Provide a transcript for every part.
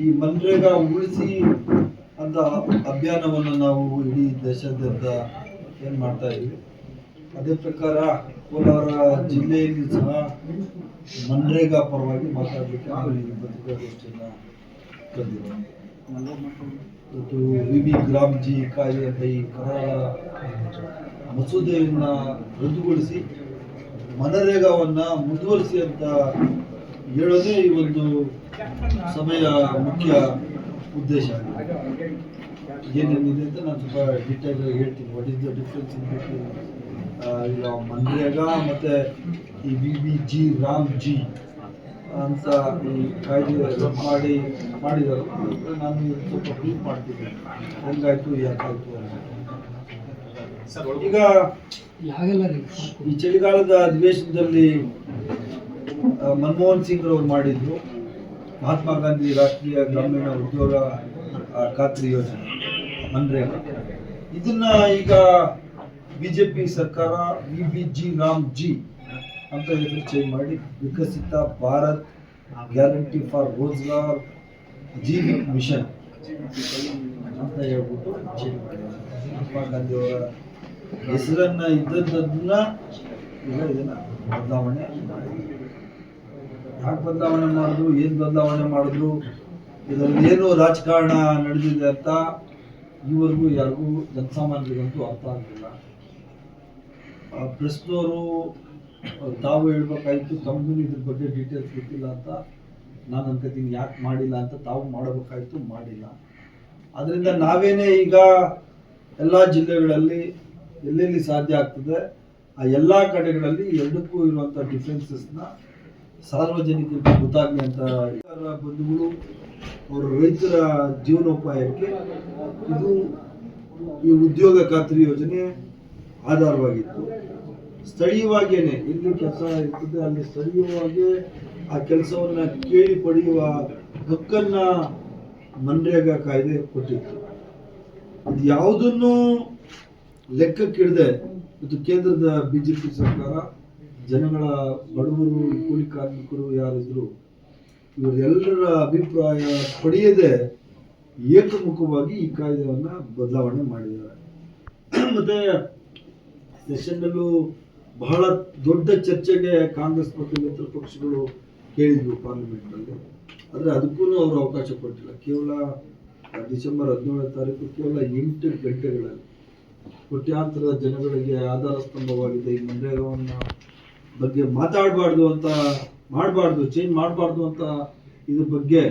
ಈ ಮನ್ರೇಗಾ ಉಳಿಸಿ ಅಂತ ಅಭಿಯಾನವನ್ನು ನಾವು ಇಡೀ ದೇಶಾದ್ಯಂತ ಏನು ಮಾಡ್ತಾ ಇದ್ದೀವಿ. ಅದೇ ಪ್ರಕಾರ ಕೋಲಾರ ಜಿಲ್ಲೆಯಲ್ಲಿ ಸಹ ಮನ್ರೇಗಾ ಪರವಾಗಿ ಮಾತಾಡಲಿಕ್ಕೆ ನಾವು ಈ ಪತ್ರಿಕಾಗೋಷ್ಠಿಯನ್ನು ಕರೆದಿದ್ದೇವೆ. ಇವತ್ತು ವಿ ಗ್ರಾಮ್ ಜಿ ಕಾಯ್ದೆ ಅಂತ ಈ ಕರಾಳ ಮಸೂದೆಯನ್ನು ರದ್ದುಗೊಳಿಸಿ ಮನರೇಗಾವನ್ನು ಮುಂದುವರಿಸಿ ಅಂತ ಹೇಳೋದೇ ಈ ಒಂದು ಸಭೆಯ ಮುಖ್ಯ ಉದ್ದೇಶ. ಏನೇನಿದೆ ಅಂತ ನಾನು ಸ್ವಲ್ಪ ಡೀಟೇಲ್ ಹೇಳ್ತೀನಿ. What is the difference in between ಈಗ ಮನ್ರೇಗಾ ಮತ್ತು ಈ VBG ರಾಮ್ ಜಿ ಅಂತ ಈ ಕಾಯ್ದೆ ಮಾಡಿದರು. ನಾನು ಸ್ವಲ್ಪ ಬ್ರೀಫ್ ಮಾಡ್ತೀನಿ, ಹೆಂಗಾಯ್ತು ಯಾಕಾಯ್ತು ಅಂತ. ಈಗ ಈ ಚಳಿಗಾಲದ ಅಧಿವೇಶನದಲ್ಲಿ ಮನಮೋಹನ್ ಸಿಂಗ್ ಅವರು ಮಾಡಿದ್ರು ಮಹಾತ್ಮ ಗಾಂಧಿ ರಾಷ್ಟ್ರೀಯ ಗ್ರಾಮೀಣ ಉದ್ಯೋಗ ಖಾತ್ರಿ ಯೋಜನೆ ಮನ್ರೇಗಾ. ಇದನ್ನ ಈಗ ಬಿಜೆಪಿ ಸರ್ಕಾರ VBG ರಾಮ್ ಜಿ ಅಂತ ಹೆಸರು ಚೇಂಜ್ ಮಾಡಿ ವಿಕಸಿತ ಭಾರತ್ ಗ್ಯಾರಂಟಿ ಫಾರ್ ರೋಜ್ಗಾರ್ ಜೀವಿತ್ ಮಿಷನ್ ಅಂತ ಹೇಳ್ಬಿಟ್ಟು ಚೇಂಜ್ ಮಾಡಿದ್ದಾರೆ. ಮಹಾತ್ಮ ಗಾಂಧಿ ಅವರ ಹೆಸರನ್ನ ಇದ್ದದ್ದನ್ನ ಈಗ ಇದನ್ನ ಬದಲಾವಣೆ ಮಾಡಿದ್ರು. ಯಾಕೆ ಬದಲಾವಣೆ ಮಾಡಿದ್ರು, ಏನು ಬದಲಾವಣೆ ಮಾಡಿದ್ರು, ಇದರಲ್ಲಿ ಏನು ರಾಜಕಾರಣ ನಡೆದಿದೆ ಅಂತ ಈವರೆಗೂ ಯಾರಿಗೂ ಜನಸಾಮಾನ್ಯರಿಗಂತೂ ಅರ್ಥ ಆಗಲಿಲ್ಲ. ಪ್ರೆಸ್ನವರು ತಾವು ಹೇಳ್ಬೇಕಾಯ್ತು, ತಮಗೂ ಇದ್ರ ಬಗ್ಗೆ ಡೀಟೇಲ್ಸ್ ಗೊತ್ತಿಲ್ಲ ಅಂತ ನಾನು ಅನ್ಕೋತೀನಿ. ಯಾಕೆ ಮಾಡಿಲ್ಲ ಅಂತ ತಾವು ಮಾಡಬೇಕಾಯ್ತು, ಮಾಡಿಲ್ಲ. ಅದರಿಂದ ನಾವೇನೇ ಈಗ ಎಲ್ಲ ಜಿಲ್ಲೆಗಳಲ್ಲಿ ಎಲ್ಲೆಲ್ಲಿ ಸಾಧ್ಯ ಆಗ್ತದೆ ಆ ಎಲ್ಲ ಕಡೆಗಳಲ್ಲಿ ಎರಡಕ್ಕೂ ಇರುವಂಥ ಡಿಫ್ರೆನ್ಸಸ್ನ ಸಾರ್ವಜನಿಕರಿಗೆ ಗೊತ್ತಾಗಲಿ ಅಂತ ಬಂಧುಗಳು ಅವರ ರೈತರ ಜೀವನೋಪಾಯಕ್ಕೆ ಇದು ಈ ಉದ್ಯೋಗ ಖಾತ್ರಿ ಯೋಜನೆ ಆಧಾರವಾಗಿತ್ತು. ಸ್ಥಳೀಯವಾಗೇನೆ ಎಲ್ಲಿ ಕೆಲಸ ಇರ್ತದೆ ಅಲ್ಲಿ ಸ್ಥಳೀಯವಾಗಿ ಆ ಕೆಲಸವನ್ನು ಕೇಳಿ ಪಡೆಯುವ ಹಕ್ಕನ್ನ ಮನ್ರೇಗಾ ಕಾಯ್ದೆ ಕೊಟ್ಟಿತ್ತು. ಇದು ಯಾವುದನ್ನು ಲೆಕ್ಕಕ್ಕಿಡದೆ ಇದು ಕೇಂದ್ರದ ಬಿಜೆಪಿ ಸರ್ಕಾರ ಜನಗಳ ಬಡವರು ಕೂಲಿ ಕಾರ್ಮಿಕರು ಯಾರಿದ್ರು ಇವರೆಲ್ಲರ ಅಭಿಪ್ರಾಯ ಪಡೆಯದೆ ಏಕಮುಖವಾಗಿ ಈ ಕಾಯ್ದೆಯನ್ನ ಬದಲಾವಣೆ ಮಾಡಿದ್ದಾರೆ. ಮತ್ತೆ ಸೆಷನ್ನಲ್ಲೂ ಬಹಳ ದೊಡ್ಡ ಚರ್ಚೆಗೆ ಕಾಂಗ್ರೆಸ್ ಮತ್ತು ಮಿತ್ರ ಪಕ್ಷಗಳು ಕೇಳಿದ್ವು ಪಾರ್ಲಿಮೆಂಟ್ನಲ್ಲಿ. ಆದರೆ ಅದಕ್ಕೂ ಅವರು ಅವಕಾಶ ಕೊಟ್ಟಿಲ್ಲ. ಕೇವಲ ಡಿಸೆಂಬರ್ 17ನೇ ತಾರೀಕು ಕೇವಲ 8 ಗಂಟೆಗಳಲ್ಲಿ ಕೋಟ್ಯಾಂತರ ಜನಗಳಿಗೆ ಆಧಾರ ಸ್ತಂಭವಾಗಿದೆ ಈ ಮನ್ರೇಗಾವನ್ನು ಬಗ್ಗೆ ಮಾಡಬಾರ್ದು ಚೇಂಜ್ ಮಾಡಬಾರ್ದು ಅಂತ ಇದ್ರ ಬಗ್ಗೆ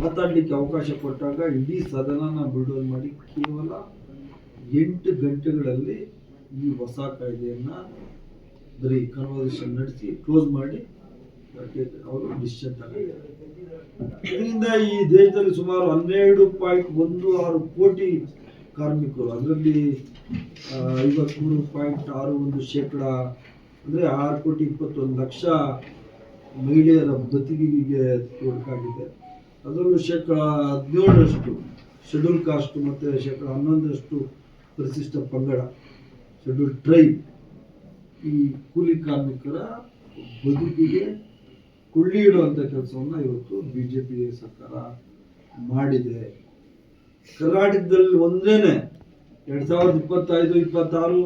ಮಾತಾಡಲಿಕ್ಕೆ ಅವಕಾಶ ಕೊಟ್ಟಾಗ ಇಡೀ ಸದನನ ಬಿಲ್ಡೌನ್ ಮಾಡಿ ಕೇವಲ 8 ಗಂಟೆಗಳಲ್ಲಿ ಈ ಹೊಸ ಕಾಯ್ದೆಯನ್ನು ಬರೀ ಕನ್ವರ್ಸೇಷನ್ ನಡೆಸಿ ಕ್ಲೋಸ್ ಮಾಡಿ ಅವರು ಡಿಸಿಷನ್ ತಗೊಂಡಿದ್ದಾರೆ. ಇದರಿಂದ ಈ ದೇಶದಲ್ಲಿ ಸುಮಾರು 12.16 ಕೋಟಿ ಕಾರ್ಮಿಕರು, ಅದರಲ್ಲಿ 53.61% ಅಂದರೆ 6,21,00,000 ಮಹಿಳೆಯರ ಬದುಕಿಗೆ ತೊಡಕಾಗಿದೆ. ಅದರಲ್ಲೂ 17% ಶೆಡ್ಯೂಲ್ ಕಾಸ್ಟ್ ಮತ್ತು 11% ಪರಿಶಿಷ್ಟ ಪಂಗಡ ಶೆಡ್ಯೂಲ್ ಟ್ರೈಬ್ ಈ ಕೂಲಿ ಕಾರ್ಮಿಕರ ಬದುಕಿಗೆ ಕೊಳ್ಳಿ ಇಡುವಂಥ ಕೆಲಸವನ್ನು ಇವತ್ತು ಬಿಜೆಪಿ ಸರ್ಕಾರ ಮಾಡಿದೆ. ಕರ್ನಾಟಕದಲ್ಲಿ ಒಂದೇನೆ 2025-26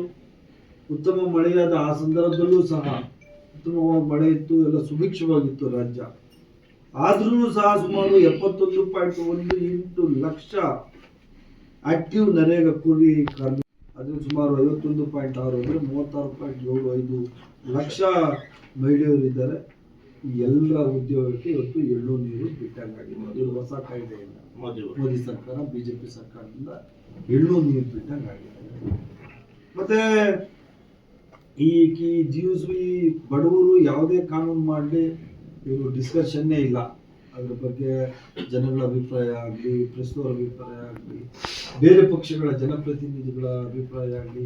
ಉತ್ತಮ ಮಳೆಯಾದ ಆ ಸಂದರ್ಭದಲ್ಲೂ ಸಹ ಉತ್ತಮವಾಗಿ ಮಳೆ ಇತ್ತು, ಎಲ್ಲ ಸುಭಿಕ್ಷವಾಗಿತ್ತು ರಾಜ್ಯ. ಆದ್ರೂ ಸಹ ಸುಮಾರು 71.18 ಲಕ್ಷ ಆಕ್ಟಿವ್ ನರೇಗಾ ಕೂಲಿ ಕಾರ್ಮಿಕರು, ಅದು ಸುಮಾರು 51.6 ಅಂದರೆ 36.75 ಲಕ್ಷ ಮಹಿಳೆಯರು ಇದ್ದಾರೆ. ಈ ಎಲ್ಲ ಉದ್ಯೋಗಕ್ಕೆ ಇವತ್ತು ಎಳ್ಳು ನೀರು ಬಿಟ್ಟಂಗಾಗಿದೆ. ಇದು ಹೊಸ ಕಾಯ್ದೆಯಿಂದ ಮೋದಿ ಸರ್ಕಾರ ಬಿಜೆಪಿ ಸರ್ಕಾರದಿಂದ ಎಳ್ಳು ನೀರು ಬಿಟ್ಟಂಗಾಗಿದೆ. ಮತ್ತೆ ಈ ಜೀವಿಸುವ ಬಡವರು ಯಾವುದೇ ಕಾನೂನು ಮಾಡಲಿ ಇವರು ಡಿಸ್ಕಷನ್ನೇ ಇಲ್ಲ. ಅದ್ರ ಬಗ್ಗೆ ಜನಗಳ ಅಭಿಪ್ರಾಯ ಆಗಲಿ, ಪ್ರೆಸ್ನವರ ಅಭಿಪ್ರಾಯ ಆಗಲಿ, ಬೇರೆ ಪಕ್ಷಗಳ ಜನಪ್ರತಿನಿಧಿಗಳ ಅಭಿಪ್ರಾಯ ಆಗಲಿ,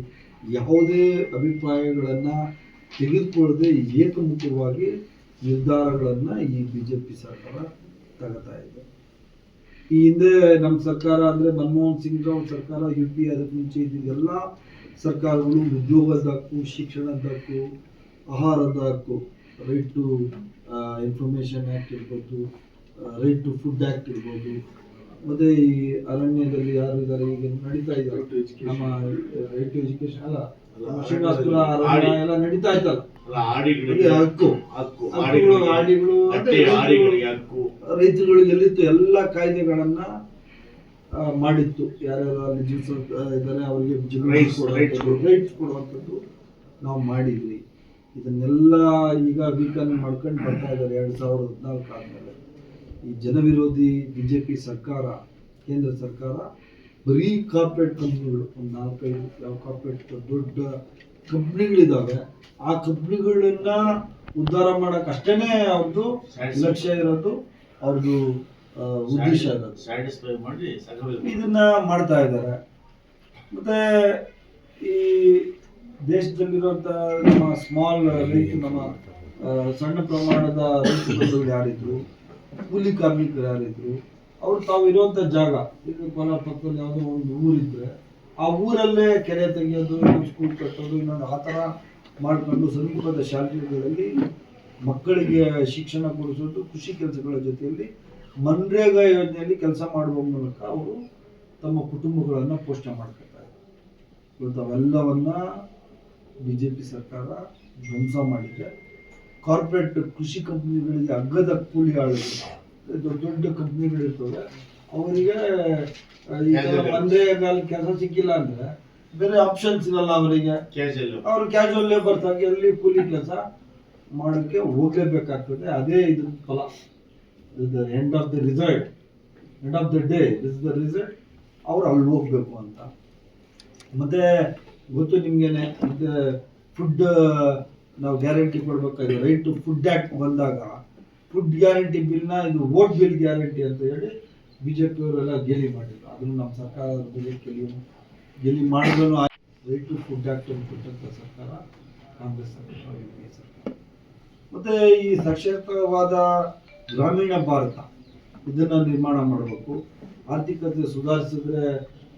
ಯಾವುದೇ ಅಭಿಪ್ರಾಯಗಳನ್ನು ತೆಗೆದುಕೊಳ್ಳದೆ ಏಕಮುಖವಾಗಿ ನಿರ್ಧಾರಗಳನ್ನು ಈ ಬಿಜೆಪಿ ಸರ್ಕಾರ ತಗೋತಾ ಇದೆ. ಈ ಹಿಂದೆ ನಮ್ಮ ಸರ್ಕಾರ ಅಂದರೆ ಮನಮೋಹನ್ ಸಿಂಗ್ ಅವ್ರ ಸರ್ಕಾರ, UP ಅದಕ್ಕೆ ಮುಂಚೆ ಇದ್ದಿದ್ದೆಲ್ಲ ಸರ್ಕಾರಗಳು ಉದ್ಯೋಗದ ಹಕ್ಕು, ಶಿಕ್ಷಣದ ಹಕ್ಕು, ಆಹಾರದ ಹಕ್ಕು, ರೈಟ್ ಟು ಇನ್ಫಾರ್ಮೇಷನ್ ಆ್ಯಕ್ಟ್ ಇರ್ಬೋದು, ರೈಟ್ ಟು ಫುಡ್ ಆ್ಯಕ್ಟ್ ಇರ್ಬೋದು, ಮತ್ತು ಈ ಅರಣ್ಯದಲ್ಲಿ ಯಾರು ಇದ್ದಾರೆ ಈಗ ನಡೀತಾ ಇದ್ದಾರೆ ನಮ್ಮ ರೈಟ್ ಟು ಎಜುಕೇಶನ್ ಅಲ್ಲ ಶ್ರೀನಿವಾಸಪುರ ಅರಣ್ಯ ಎಲ್ಲ ನಡೀತಾ ಇತ್ತಲ್ಲ, ಆಡಿಗಳು ರೈತರುಗಳಿಗೆ ಎಲ್ಲಿತ್ತು ಎಲ್ಲ ಕಾಯ್ದೆಗಳನ್ನ ಮಾಡಿತ್ತು. ಯಾರ್ಯಾರು ಅಲ್ಲಿ ಇದ್ದಾರೆ ಅವರಿಗೆ ರೈಟ್ಸ್ ಕೊಡುವಂಥದ್ದು ನಾವು ಮಾಡಿದ್ವಿ. ಇದನ್ನೆಲ್ಲ ಈಗ ವೀಕನ್ ಮಾಡ್ಕೊಂಡು ಬರ್ತಾ ಇದ್ದಾರೆ. 2014 ಆದಮೇಲೆ ಈ ಜನವಿರೋಧಿ ಬಿಜೆಪಿ ಸರ್ಕಾರ, ಕೇಂದ್ರ ಸರ್ಕಾರ ಬರೀ ಕಾರ್ಪೊರೇಟ್ ಕಂಪ್ನಿಗಳು, ಒಂದು 4-5 ಯಾವ ಕಾರ್ಪೊರೇಟ್ ದೊಡ್ಡ ಕಂಪ್ನಿಗಳಿದ್ದಾವೆ, ಆ ಕಂಪ್ನಿಗಳನ್ನ ಉದ್ಧಾರ ಮಾಡಕ್ ಅಷ್ಟೇನೆ ಅವ್ರದ್ದು ಲಕ್ಷ್ಯ ಇರೋದು, ಅವ್ರದ್ದು ಉದ್ದೇಶ ಇರೋದು. ಇದನ್ನ ಮಾಡ್ತಾ ಇದ್ದಾರೆ. ಮತ್ತೆ ಈ ದೇಶದಲ್ಲಿರುವಂತ ನಮ್ಮ ಸ್ಮಾಲ್ ರೈತ, ನಮ್ಮ ಸಣ್ಣ ಪ್ರಮಾಣದ ರೈತ ಬಂಧುಗಳು ಯಾರಿದ್ರು, ಕೂಲಿ ಕಾರ್ಮಿಕರು ಯಾರಿದ್ರು, ಅವ್ರು ತಾವು ಇರುವಂತ ಜಾಗ, ಈಗ ಕೋಲಾರ ಪಕ್ಕದಲ್ಲಿ ಯಾವುದೋ ಒಂದು ಊರಿದ್ರೆ ಆ ಊರಲ್ಲೇ ಕೆರೆ ತೆಗೆಯೋದು, ಸ್ಕೂಲ್ ಕಟ್ಟೋದು, ಇನ್ನೊಂದು ಆ ಥರ ಮಾಡಿಕೊಂಡು ಸಮೀಪದ ಶಾಲೆಗಳಲ್ಲಿ ಮಕ್ಕಳಿಗೆ ಶಿಕ್ಷಣ ಕೊಡಿಸೋದು, ಕೃಷಿ ಕೆಲಸಗಳ ಜೊತೆಯಲ್ಲಿ ಮನ್ರೇಗಾ ಯೋಜನೆಯಲ್ಲಿ ಕೆಲಸ ಮಾಡುವ ಮೂಲಕ ಅವರು ತಮ್ಮ ಕುಟುಂಬಗಳನ್ನು ಪೋಷಣೆ ಮಾಡ್ಕೊತಾರೆ. ಇವತ್ತು ಅವೆಲ್ಲವನ್ನ ಬಿಜೆಪಿ ಸರ್ಕಾರ ಧ್ವಂಸ ಮಾಡಿದೆ. ಕಾರ್ಪೊರೇಟ್ ಕೃಷಿ ಕಂಪ್ನಿಗಳಿಗೆ ಅಗ್ಗದ ಕೂಲಿ ಆಳುಗಳು, ದೊಡ್ಡ ದೊಡ್ಡ ಕಂಪ್ನಿಗಳಿರ್ತವೆ, ಅವರಿಗೆ ಮನ್ರೇಗಾ ಕೆಲಸ ಸಿಕ್ಕಿಲ್ಲ ಅಂದ್ರೆ ಬೇರೆ ಆಪ್ಷನ್ಸ್ ಇರಲ್ಲ ಅವರಿಗೆ. ಅವರು ಕ್ಯಾಶುವಲ್ ಲೇಬರ್ಸ್ ಆಗಿ ಅಲ್ಲಿ ಕೂಲಿ ಕೆಲಸ ಮಾಡೋಕ್ಕೆ ಹೋಗ್ಲೇಬೇಕಾಗ್ತದೆ. ಅದೇ ಇದ್ರ ಫಲ. End of the result, end of the day is the result. ಅವ್ರು ಅಲ್ಲಿ ಹೋಗ್ಬೇಕು ಅಂತ. ಮತ್ತೆ ಗೊತ್ತು ನಿಮ್ಗೇನೆ, ಇದು ಫುಡ್ ನಾವು ಗ್ಯಾರಂಟಿ ಕೊಡ್ಬೇಕಾದ್ರೆ ರೈಟ್ ಟು ಫುಡ್ ಆ್ಯಕ್ಟ್ ಬಂದಾಗ ಫುಡ್ ಗ್ಯಾರಂಟಿ ಬಿಲ್ನ ಇದು ವೋಟ್ ಬಿಲ್ ಗ್ಯಾರಂಟಿ ಅಂತ ಹೇಳಿ ಬಿಜೆಪಿ ಅವರೆಲ್ಲ ಗೇಲಿ ಮಾಡಿದ್ರು. ಅದನ್ನು ನಮ್ಮ ಸರ್ಕಾರದ ಬಗ್ಗೆ ಗೇಲಿ ಮಾಡಿದ್ರು. ರೈಟ್ ಟು ಫುಡ್ ಆ್ಯಕ್ಟ್ ಅಂತ ಕೊಟ್ಟಂಥ ಸರ್ಕಾರ ಕಾಂಗ್ರೆಸ್ ಸರ್ಕಾರ, ಯುಪಿಎ ಸರ್ಕಾರ. ಮತ್ತೆ ಈ ಸಶಕ್ತವಾದ ಗ್ರಾಮೀಣ ಭಾರತ ಇದನ್ನ ನಿರ್ಮಾಣ ಮಾಡಬೇಕು. ಆರ್ಥಿಕತೆ ಸುಧಾರಿಸಿದ್ರೆ,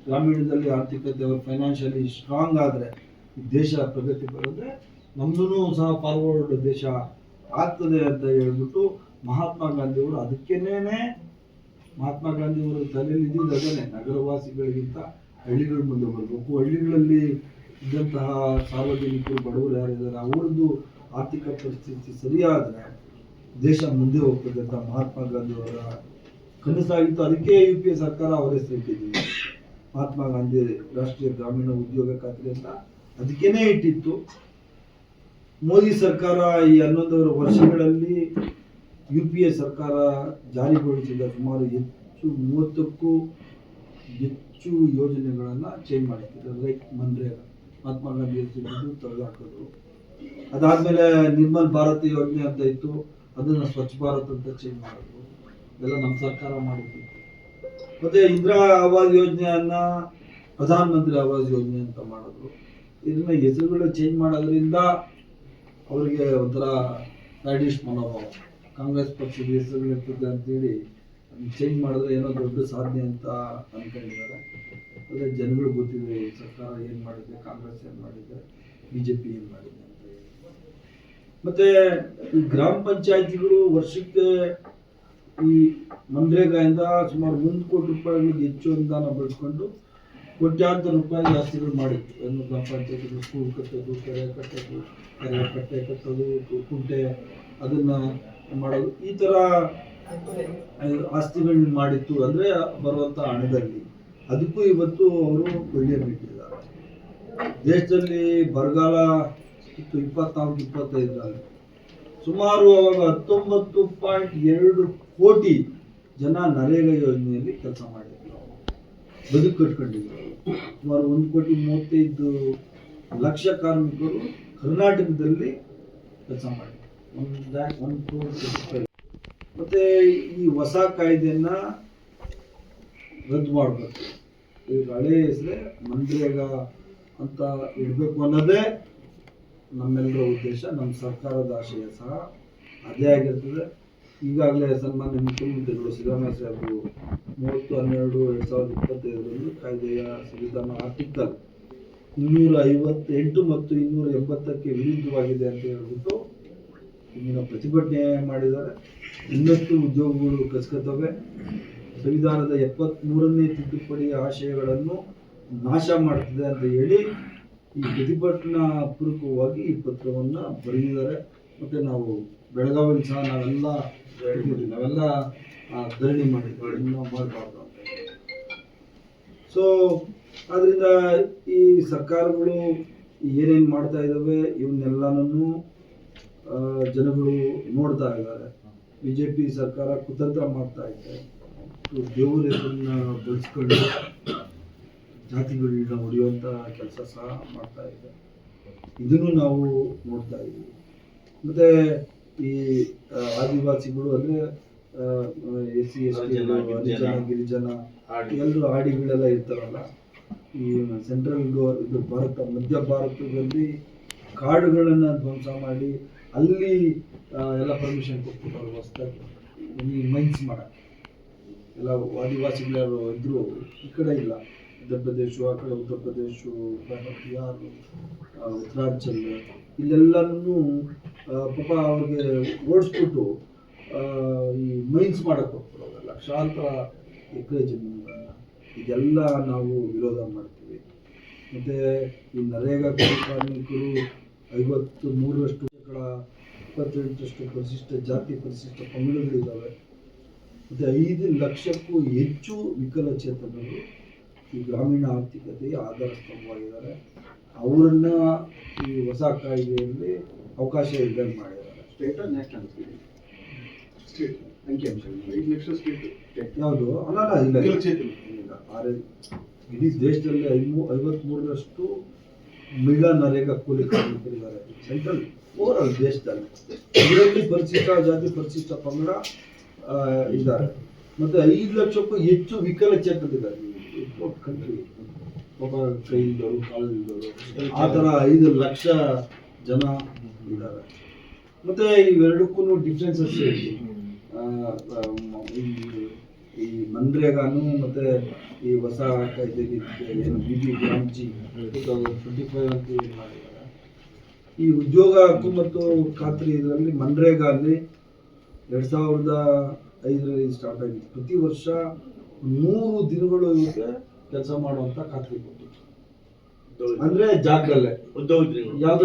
ಗ್ರಾಮೀಣದಲ್ಲಿ ಆರ್ಥಿಕತೆ ಅವರು ಫೈನಾನ್ಷಿಯಲಿ ಸ್ಟ್ರಾಂಗ್ ಆದರೆ ದೇಶ ಪ್ರಗತಿ ಬರುತ್ತೆ, ನಮ್ದು ಸಹ ಫಾರ್ವರ್ಡ್ ದೇಶ ಆಗ್ತದೆ ಅಂತ ಹೇಳ್ಬಿಟ್ಟು ಮಹಾತ್ಮ ಗಾಂಧಿಯವರು, ಅದಕ್ಕೇನೆ ಮಹಾತ್ಮ ಗಾಂಧಿಯವರು ತಲೆಯಲ್ಲಿ ಇದ್ದಿದ್ದು ಅದನ್ನೇ, ನಗರವಾಸಿಗಳಿಗಿಂತ ಹಳ್ಳಿಗಳ ಮುಂದೆ ಬರಬೇಕು. ಹಳ್ಳಿಗಳಲ್ಲಿ ಇದ್ದಂತಹ ಸಾರ್ವಜನಿಕರು, ಬಡವರು ಯಾರಿದ್ದಾರೆ, ಅವ್ರದ್ದು ಆರ್ಥಿಕ ಪರಿಸ್ಥಿತಿ ಸರಿಯಾದರೆ ದೇಶ ಮುಂದೆ ಹೋಗ್ತದೆ ಅಂತ ಮಹಾತ್ಮ ಗಾಂಧಿಯವರ ಕನಸಾಗಿತ್ತು. ಅದಕ್ಕೆ ಯುಪಿಎ ಸರ್ಕಾರ ಅವರ ಹೆಸರಿಟ್ಟಿದ್ದೀವಿ, ಮಹಾತ್ಮ ಗಾಂಧಿ ರಾಷ್ಟ್ರೀಯ ಗ್ರಾಮೀಣ ಉದ್ಯೋಗ ಖಾತ್ರಿ ಅಂತ ಅದಕ್ಕೇನೆ ಇಟ್ಟಿತ್ತು. ಮೋದಿ ಸರ್ಕಾರ ಈ 11 ವರ್ಷಗಳಲ್ಲಿ ಯುಪಿಎ ಸರ್ಕಾರ ಜಾರಿಗೊಳಿಸಿದ ಸುಮಾರು 30ಕ್ಕೂ ಹೆಚ್ಚು ಯೋಜನೆಗಳನ್ನು ಚೇಂಜ್ ಮಾಡಿದ್ದಾರೆ. ಲೈಕ್ ಮನ್ರೇಗಾ, ಮಹಾತ್ಮ ಗಾಂಧಿ ಹೆಸರಿದ್ದು ತೆಗೆದುಹಾಕೋದು. ಅದಾದ್ಮೇಲೆ ನಿರ್ಮಲ್ ಭಾರತ್ ಯೋಜನೆ ಅಂತ ಇತ್ತು, ಅದನ್ನ ಸ್ವಚ್ಛ ಭಾರತ್ ಅಂತ ಚೇಂಜ್ ಮಾಡಿದ್ರು. ಇದೆಲ್ಲ ನಮ್ಮ ಸರ್ಕಾರ ಮಾಡಿದ್ದು. ಮತ್ತೆ ಇಂದಿರಾ ಆವಾಸ್ ಯೋಜನೆಯನ್ನ ಪ್ರಧಾನ ಮಂತ್ರಿ ಆವಾಸ್ ಯೋಜನೆ ಅಂತ ಮಾಡಿದ್ರು. ಇದನ್ನ ಹೆಸರುಗಳು ಚೇಂಜ್ ಮಾಡೋದ್ರಿಂದ ಅವರಿಗೆ ಒಂಥರ ಸ್ಯಾಡಿಶ್ ಮನೋಭಾವ, ಕಾಂಗ್ರೆಸ್ ಪಕ್ಷದ ಹೆಸರುಗಳಿರ್ತದೆ ಅಂತೇಳಿ ಚೇಂಜ್ ಮಾಡಿದ್ರೆ ಏನೋ ದೊಡ್ಡ ಸಾಧನೆ ಅಂತ ಅನ್ಕೊಂಡಿದ್ದಾರೆ. ಅದೇ ಜನಗಳು ಗೊತ್ತಿದೆ ಈ ಸರ್ಕಾರ ಏನು ಮಾಡಿದೆ, ಕಾಂಗ್ರೆಸ್ ಏನು ಮಾಡಿದೆ, ಬಿಜೆಪಿ ಏನು ಮಾಡಿದೆ ಅಂತ ಹೇಳಿ. ಮತ್ತೆ ಈ ಗ್ರಾಮ ಪಂಚಾಯತಿಗಳು ವರ್ಷಕ್ಕೆ ಈ ಮನ್ರೇಗಾಯಿಂದ ಸುಮಾರು 1 ಕೋಟಿ ರೂಪಾಯಿಗಳಿಗೆ ಹೆಚ್ಚು ಅನುದಾನ ಬಳಸ್ಕೊಂಡು ಕೋಟ್ಯಾಂತರ ರೂಪಾಯಿ ಆಸ್ತಿಗಳು ಮಾಡಿತ್ತು. ಗ್ರಾಮ ಪಂಚಾಯತಿಗಳು ಸ್ಕೂಲ್ ಕಟ್ಟೋದು, ಕೆರೆ ಕಟ್ಟೋದು, ಕೆರೆ ಕಟ್ಟೆ ಕಟ್ಟೋದು, ಕುಂಟೆ ಅದನ್ನ ಮಾಡೋದು, ಈ ಥರ ಆಸ್ತಿಗಳನ್ನ ಮಾಡಿತ್ತು. ಅಂದರೆ ಬರುವಂಥ ಹಣದಲ್ಲಿ ಅದಕ್ಕೂ ಇವತ್ತು ಅವರು ಬೆಳ್ಳಿಯ ಬಿಟ್ಟಿದ್ದಾರೆ. ದೇಶದಲ್ಲಿ ಬರಗಾಲ ಇತ್ತು 24-25ರಲ್ಲಿ. ಸುಮಾರು ಅವಾಗ 19.2 ಕೋಟಿ ಜನ ನರೇಗಾ ಯೋಜನೆಯಲ್ಲಿ ಕೆಲಸ ಮಾಡಿದ್ರು, ಬದುಕು ಕಟ್ಕೊಂಡಿದ್ರು. ಸುಮಾರು 1,35 ಲಕ್ಷ ಕಾರ್ಮಿಕರು ಕರ್ನಾಟಕದಲ್ಲಿ ಕೆಲಸ ಮಾಡಿದ್ರು. 1 crore. ಮತ್ತೆ ಈ ಹೊಸ ಕಾಯ್ದೆಯನ್ನ ರದ್ದು ಮಾಡಬೇಕು. ಈಗ ಹಳೆ ಹೆಸರೇ ಮನ್ರೇಗಾ ಅಂತ ಇಡಬೇಕು ಅನ್ನೋದೇ ನಮ್ಮೆಲ್ಲರ ಉದ್ದೇಶ, ನಮ್ಮ ಸರ್ಕಾರದ ಆಶಯ ಸಹ ಅದೇ ಆಗಿರ್ತದೆ. ಈಗಾಗಲೇ ಸನ್ಮಾನ್ಯ ಮುಖ್ಯಮಂತ್ರಿಗಳು ಸಿದ್ದರಾಮಯ್ಯ ಸಾಹೇಬರು 30/12/2025 ಕಾಯ್ದೆಯ ಸಂವಿಧಾನ ಆರ್ಟಿಕಲ್ 258 ಮತ್ತು 280ಕ್ಕೆ ವಿರುದ್ಧವಾಗಿದೆ ಅಂತ ಹೇಳ್ಬಿಟ್ಟು ಇಂದಿನ ಪ್ರತಿಭಟನೆ ಮಾಡಿದ್ದಾರೆ. ಇನ್ನಷ್ಟು ಉದ್ಯೋಗಗಳು ಕಸ್ಕೊತವೆ. ಸಂವಿಧಾನದ 73ನೇ ತಿದ್ದುಪಡಿಯ ಆಶಯಗಳನ್ನು ನಾಶ ಮಾಡ್ತದೆ ಅಂತ ಹೇಳಿ ಈ ಪ್ರತಿಭಟನಾ ಪೂರ್ವಕವಾಗಿ ಈ ಪತ್ರವನ್ನ ಬರೆದಿದ್ದಾರೆ. ಮತ್ತೆ ನಾವು ಬೆಳಗಾವಿಯಲ್ಲಿ ಸಹ ನಾವೆಲ್ಲ ಧರಣಿ ಮಾಡಿದ್ವಿ, ಇನ್ನೂ ಮಾಡಬಾರ್ದು ಅಂತ. ಸೊ ಆದ್ರಿಂದ ಈ ಸರ್ಕಾರಗಳು ಏನೇನು ಮಾಡ್ತಾ ಇದ್ದಾವೆ ಇವನ್ನೆಲ್ಲನೂ ಜನಗಳು ನೋಡ್ತಾ ಇದ್ದಾರೆ. ಬಿಜೆಪಿ ಸರ್ಕಾರ ಕುತಂತ್ರ ಮಾಡ್ತಾ ಇದೆ, ದೇವರ ಹೆಸರನ್ನ ಬಳಸ್ಕೊಂಡು ಜಾತಿಗಳನ್ನ ಹೊಡೆಯುವಂಥ ಕೆಲಸ ಸಹ ಮಾಡ್ತಾ ಇದೆ. ಇದನ್ನು ನಾವು ನೋಡ್ತಾ ಇದ್ದೀವಿ. ಮತ್ತೆ ಈ ಆದಿವಾಸಿಗಳು ಅಂದರೆ SC ST ಹರಿಜನ ಗಿರಿಜನ ಎಲ್ಲರೂ ಆಡಿಗಳೆಲ್ಲ ಇರ್ತಾರಲ್ಲ, ಈ ಸೆಂಟ್ರಲ್ ಇದು ಮಧ್ಯ ಭಾರತದಲ್ಲಿ ಕಾಡುಗಳನ್ನು ಧ್ವಂಸ ಮಾಡಿ ಅಲ್ಲಿ ಎಲ್ಲ ಪರ್ಮಿಷನ್ ಕೊಟ್ಬಿಟ್ಟವ್ರು ಹೊಸದಾಗಿ ಈ ಮೈನ್ಸ್ ಮಾಡಕ್ಕೆ. ಎಲ್ಲ ಆದಿವಾಸಿಗಳು ಯಾರು ಇದ್ರು ಈ ಕಡೆ ಇಲ್ಲ, ಮಧ್ಯ ಪ್ರದೇಶ, ಆ ಕಡೆ ಉತ್ತರ ಪ್ರದೇಶ, ಬಿಹಾರ್, ಉತ್ತರಾಂಚಲ್ ಇಲ್ಲೆಲ್ಲನೂ ಪಾಪ ಅವ್ರಿಗೆ ಓಡಿಸ್ಬಿಟ್ಟು ಈ ಮೈನ್ಸ್ ಮಾಡಕ್ಕೆ ಹೋಗ್ಬಿಡೋದು ಲಕ್ಷಾಂತರ ಎಕರೆ ಜಮೀನುಗಳನ್ನ. ಇದೆಲ್ಲ ನಾವು ವಿರೋಧ ಮಾಡ್ತೀವಿ. ಮತ್ತು ಈ ನರೇಗಾ ಕಾರ್ಮಿಕರು 53% 28% ಪರಿಶಿಷ್ಟ ಜಾತಿ ಪರಿಶಿಷ್ಟ ಪಂಗಡಗಳಿದ್ದಾವೆ. ಮತ್ತು 5 ಲಕ್ಷಕ್ಕೂ ಹೆಚ್ಚು ವಿಕಲಚೇತನರು ಈ ಗ್ರಾಮೀಣ ಆರ್ಥಿಕತೆಯ ಆಧಾರ ಸ್ತಂಭವಾಗಿದ್ದಾರೆ. ಅವರನ್ನ ಈ ಹೊಸ ಕಾಯ್ದೆಯಲ್ಲಿ ಅವಕಾಶ ಇದ್ದಂಗೆ ಮಾಡಿದ್ದಾರೆ. ಸ್ಟೇಟ್ ನ್ಯಾಷನಲ್ ಸ್ಟೇಟ್ ಅಂಕಿಅಂಶ 5 ಲಕ್ಷ ಸ್ಟೇಟ್ ಯಾವುದು ಇಡೀ ದೇಶದಲ್ಲಿ 53% ಮಹಿಳಾ ನರೇಗಾ ಕೂಲಿ ಕಾರ್ಮಿಕರಿದ್ದಾರೆ ಸೆಂಟ್ರಲ್ ಓವರಾಲ್ ದೇಶದಲ್ಲಿ. ಇದರಲ್ಲಿ ಪರಿಶಿಷ್ಟ ಜಾತಿ ಪರಿಶಿಷ್ಟ ಪಂಗಡ ಇದ್ದಾರೆ. ಮತ್ತು 5 ಲಕ್ಷಕ್ಕೂ ಹೆಚ್ಚು ವಿಕಲಚೇತನರಿದ್ದಾರೆ ಕಂಟ್ರಿ. ಒಬ್ಬ ಕೈ ಇದ್ದವರು ಕಾಲು ಇದ್ದವರು ಆ ಥರ 5 ಲಕ್ಷ ಜನ ಇದ್ದಾರೆ. ಮತ್ತು ಇವೆರಡಕ್ಕೂ ಡಿಫ್ರೆನ್ಸಸ್ ಹೇಳಿ, ಈ ಮನ್ರೇಗಾನು ಮತ್ತು ಈ ಹೊಸ ಕಾಯ್ದೆಗೆ ಏನು BB ಗ್ರಾಮ್ಜಿ 2025 ಅಂತ ಏನು ಮಾಡಿದ್ದಾರೆ. ಈ ಉದ್ಯೋಗ ಹಕ್ಕು ಮತ್ತು ಖಾತ್ರಿ ಇದರಲ್ಲಿ ಮನ್ರೇಗಾ ಅಲ್ಲಿ 2005ರಲ್ಲಿ ಸ್ಟಾರ್ಟ್ ಆಗಿತ್ತು. ಪ್ರತಿ ವರ್ಷ 100 ದಿನಗಳು ಇವಕ್ಕೆ ಕೆಲಸ ಮಾಡುವಂತ ಖಾತ್ರಿ ಕೊಟ್ಟಿತ್ತು. ಅಂದ್ರೆ ಜಾಗದಲ್ಲೇ ಯಾವುದೋ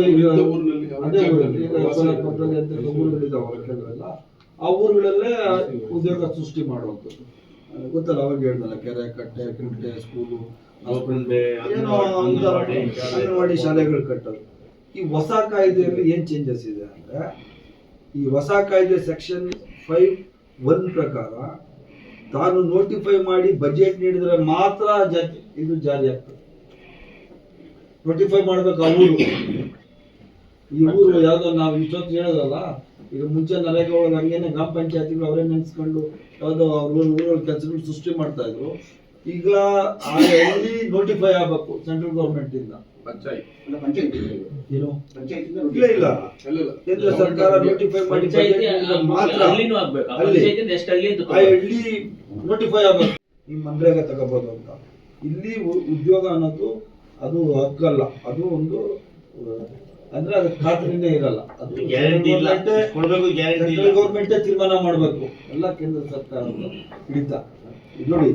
ಕೆಲವೆಲ್ಲ ಆ ಊರುಗಳಲ್ಲೇ ಉದ್ಯೋಗ ಸೃಷ್ಟಿ ಮಾಡುವಂಥದ್ದು. ಗೊತ್ತಲ್ಲ, ಅವಾಗ ಹೇಳ್ದಲ್ಲ, ಕೆರೆ ಕಟ್ಟೆ ಕುಂಟೆ ಸ್ಕೂಲು ಅಂಗನವಾಡಿ ಶಾಲೆಗಳು ಕಟ್ಟೋದು. ಈ ಹೊಸ ಕಾಯ್ದೆಯಲ್ಲಿ ಏನ್ ಚೇಂಜಸ್ ಇದೆ ಅಂದ್ರೆ, ಈ ಹೊಸ ಕಾಯ್ದೆ ಸೆಕ್ಷನ್ 5(1) ಪ್ರಕಾರ ತಾನು ನೋಟಿಫೈ ಮಾಡಿ ಬಜೆಟ್ ನೀಡಿದ್ರೆ ಮಾತ್ರ ಇದು ಜಾರಿ ಆಗ್ತದೆ. ನೋಟಿಫೈ ಮಾಡ್ಬೇಕು ಆ ಊರು. ಈ ಊರು ಯಾವ್ದೋ ನಾವು ಇಷ್ಟೊತ್ತು ಹೇಳೋದಲ್ಲ, ಈಗ ಮುಂಚೆ ನರೇಗಾ ಒಳಗೆ ಹಂಗೇನೆ ಗ್ರಾಮ ಪಂಚಾಯತಿಗಳು ಅವರೇ ನೆನೆಸ್ಕೊಂಡು ಯಾವುದೋ ಊರಲ್ಲಿ ಕೆಲಸಗಳು ಸೃಷ್ಟಿ ಮಾಡ್ತಾ ಇದ್ರು. ಈಗ ಅಲ್ಲಿ ನೋಟಿಫೈ ಆಗ್ಬೇಕು ಸೆಂಟ್ರಲ್ ಗೌರ್ಮೆಂಟ್ ಇಂದ. ಏನು ಇಲ್ಲ ಕೇಂದ್ರ ಸರ್ಕಾರ ನೋಟಿಫೈ ಮಾಡಿ ಮಾತ್ರ ಹಳ್ಳಿ ನೋಟಿಫೈ ಆಗ್ಬೇಕು ಈ ಮನ್ರೇಗಾ ತಗೋಬಹುದು ಅಂತ. ಇಲ್ಲಿ ಉದ್ಯೋಗ ಅನ್ನೋದು ಅದು ಹಕ್ಕಲ್ಲ, ಅದು ಒಂದು ಅಂದ್ರೆ ಅದು ಖಾತ್ರಿನೇ ಇರಲ್ಲ. ಅದು ಸೆಂಟ್ರಲ್ ಗೌರ್ಮೆಂಟೇ ತೀರ್ಮಾನ ಮಾಡಬೇಕು, ಎಲ್ಲ ಕೇಂದ್ರ ಸರ್ಕಾರದ ಹಿಡಿತ. ನೋಡಿ,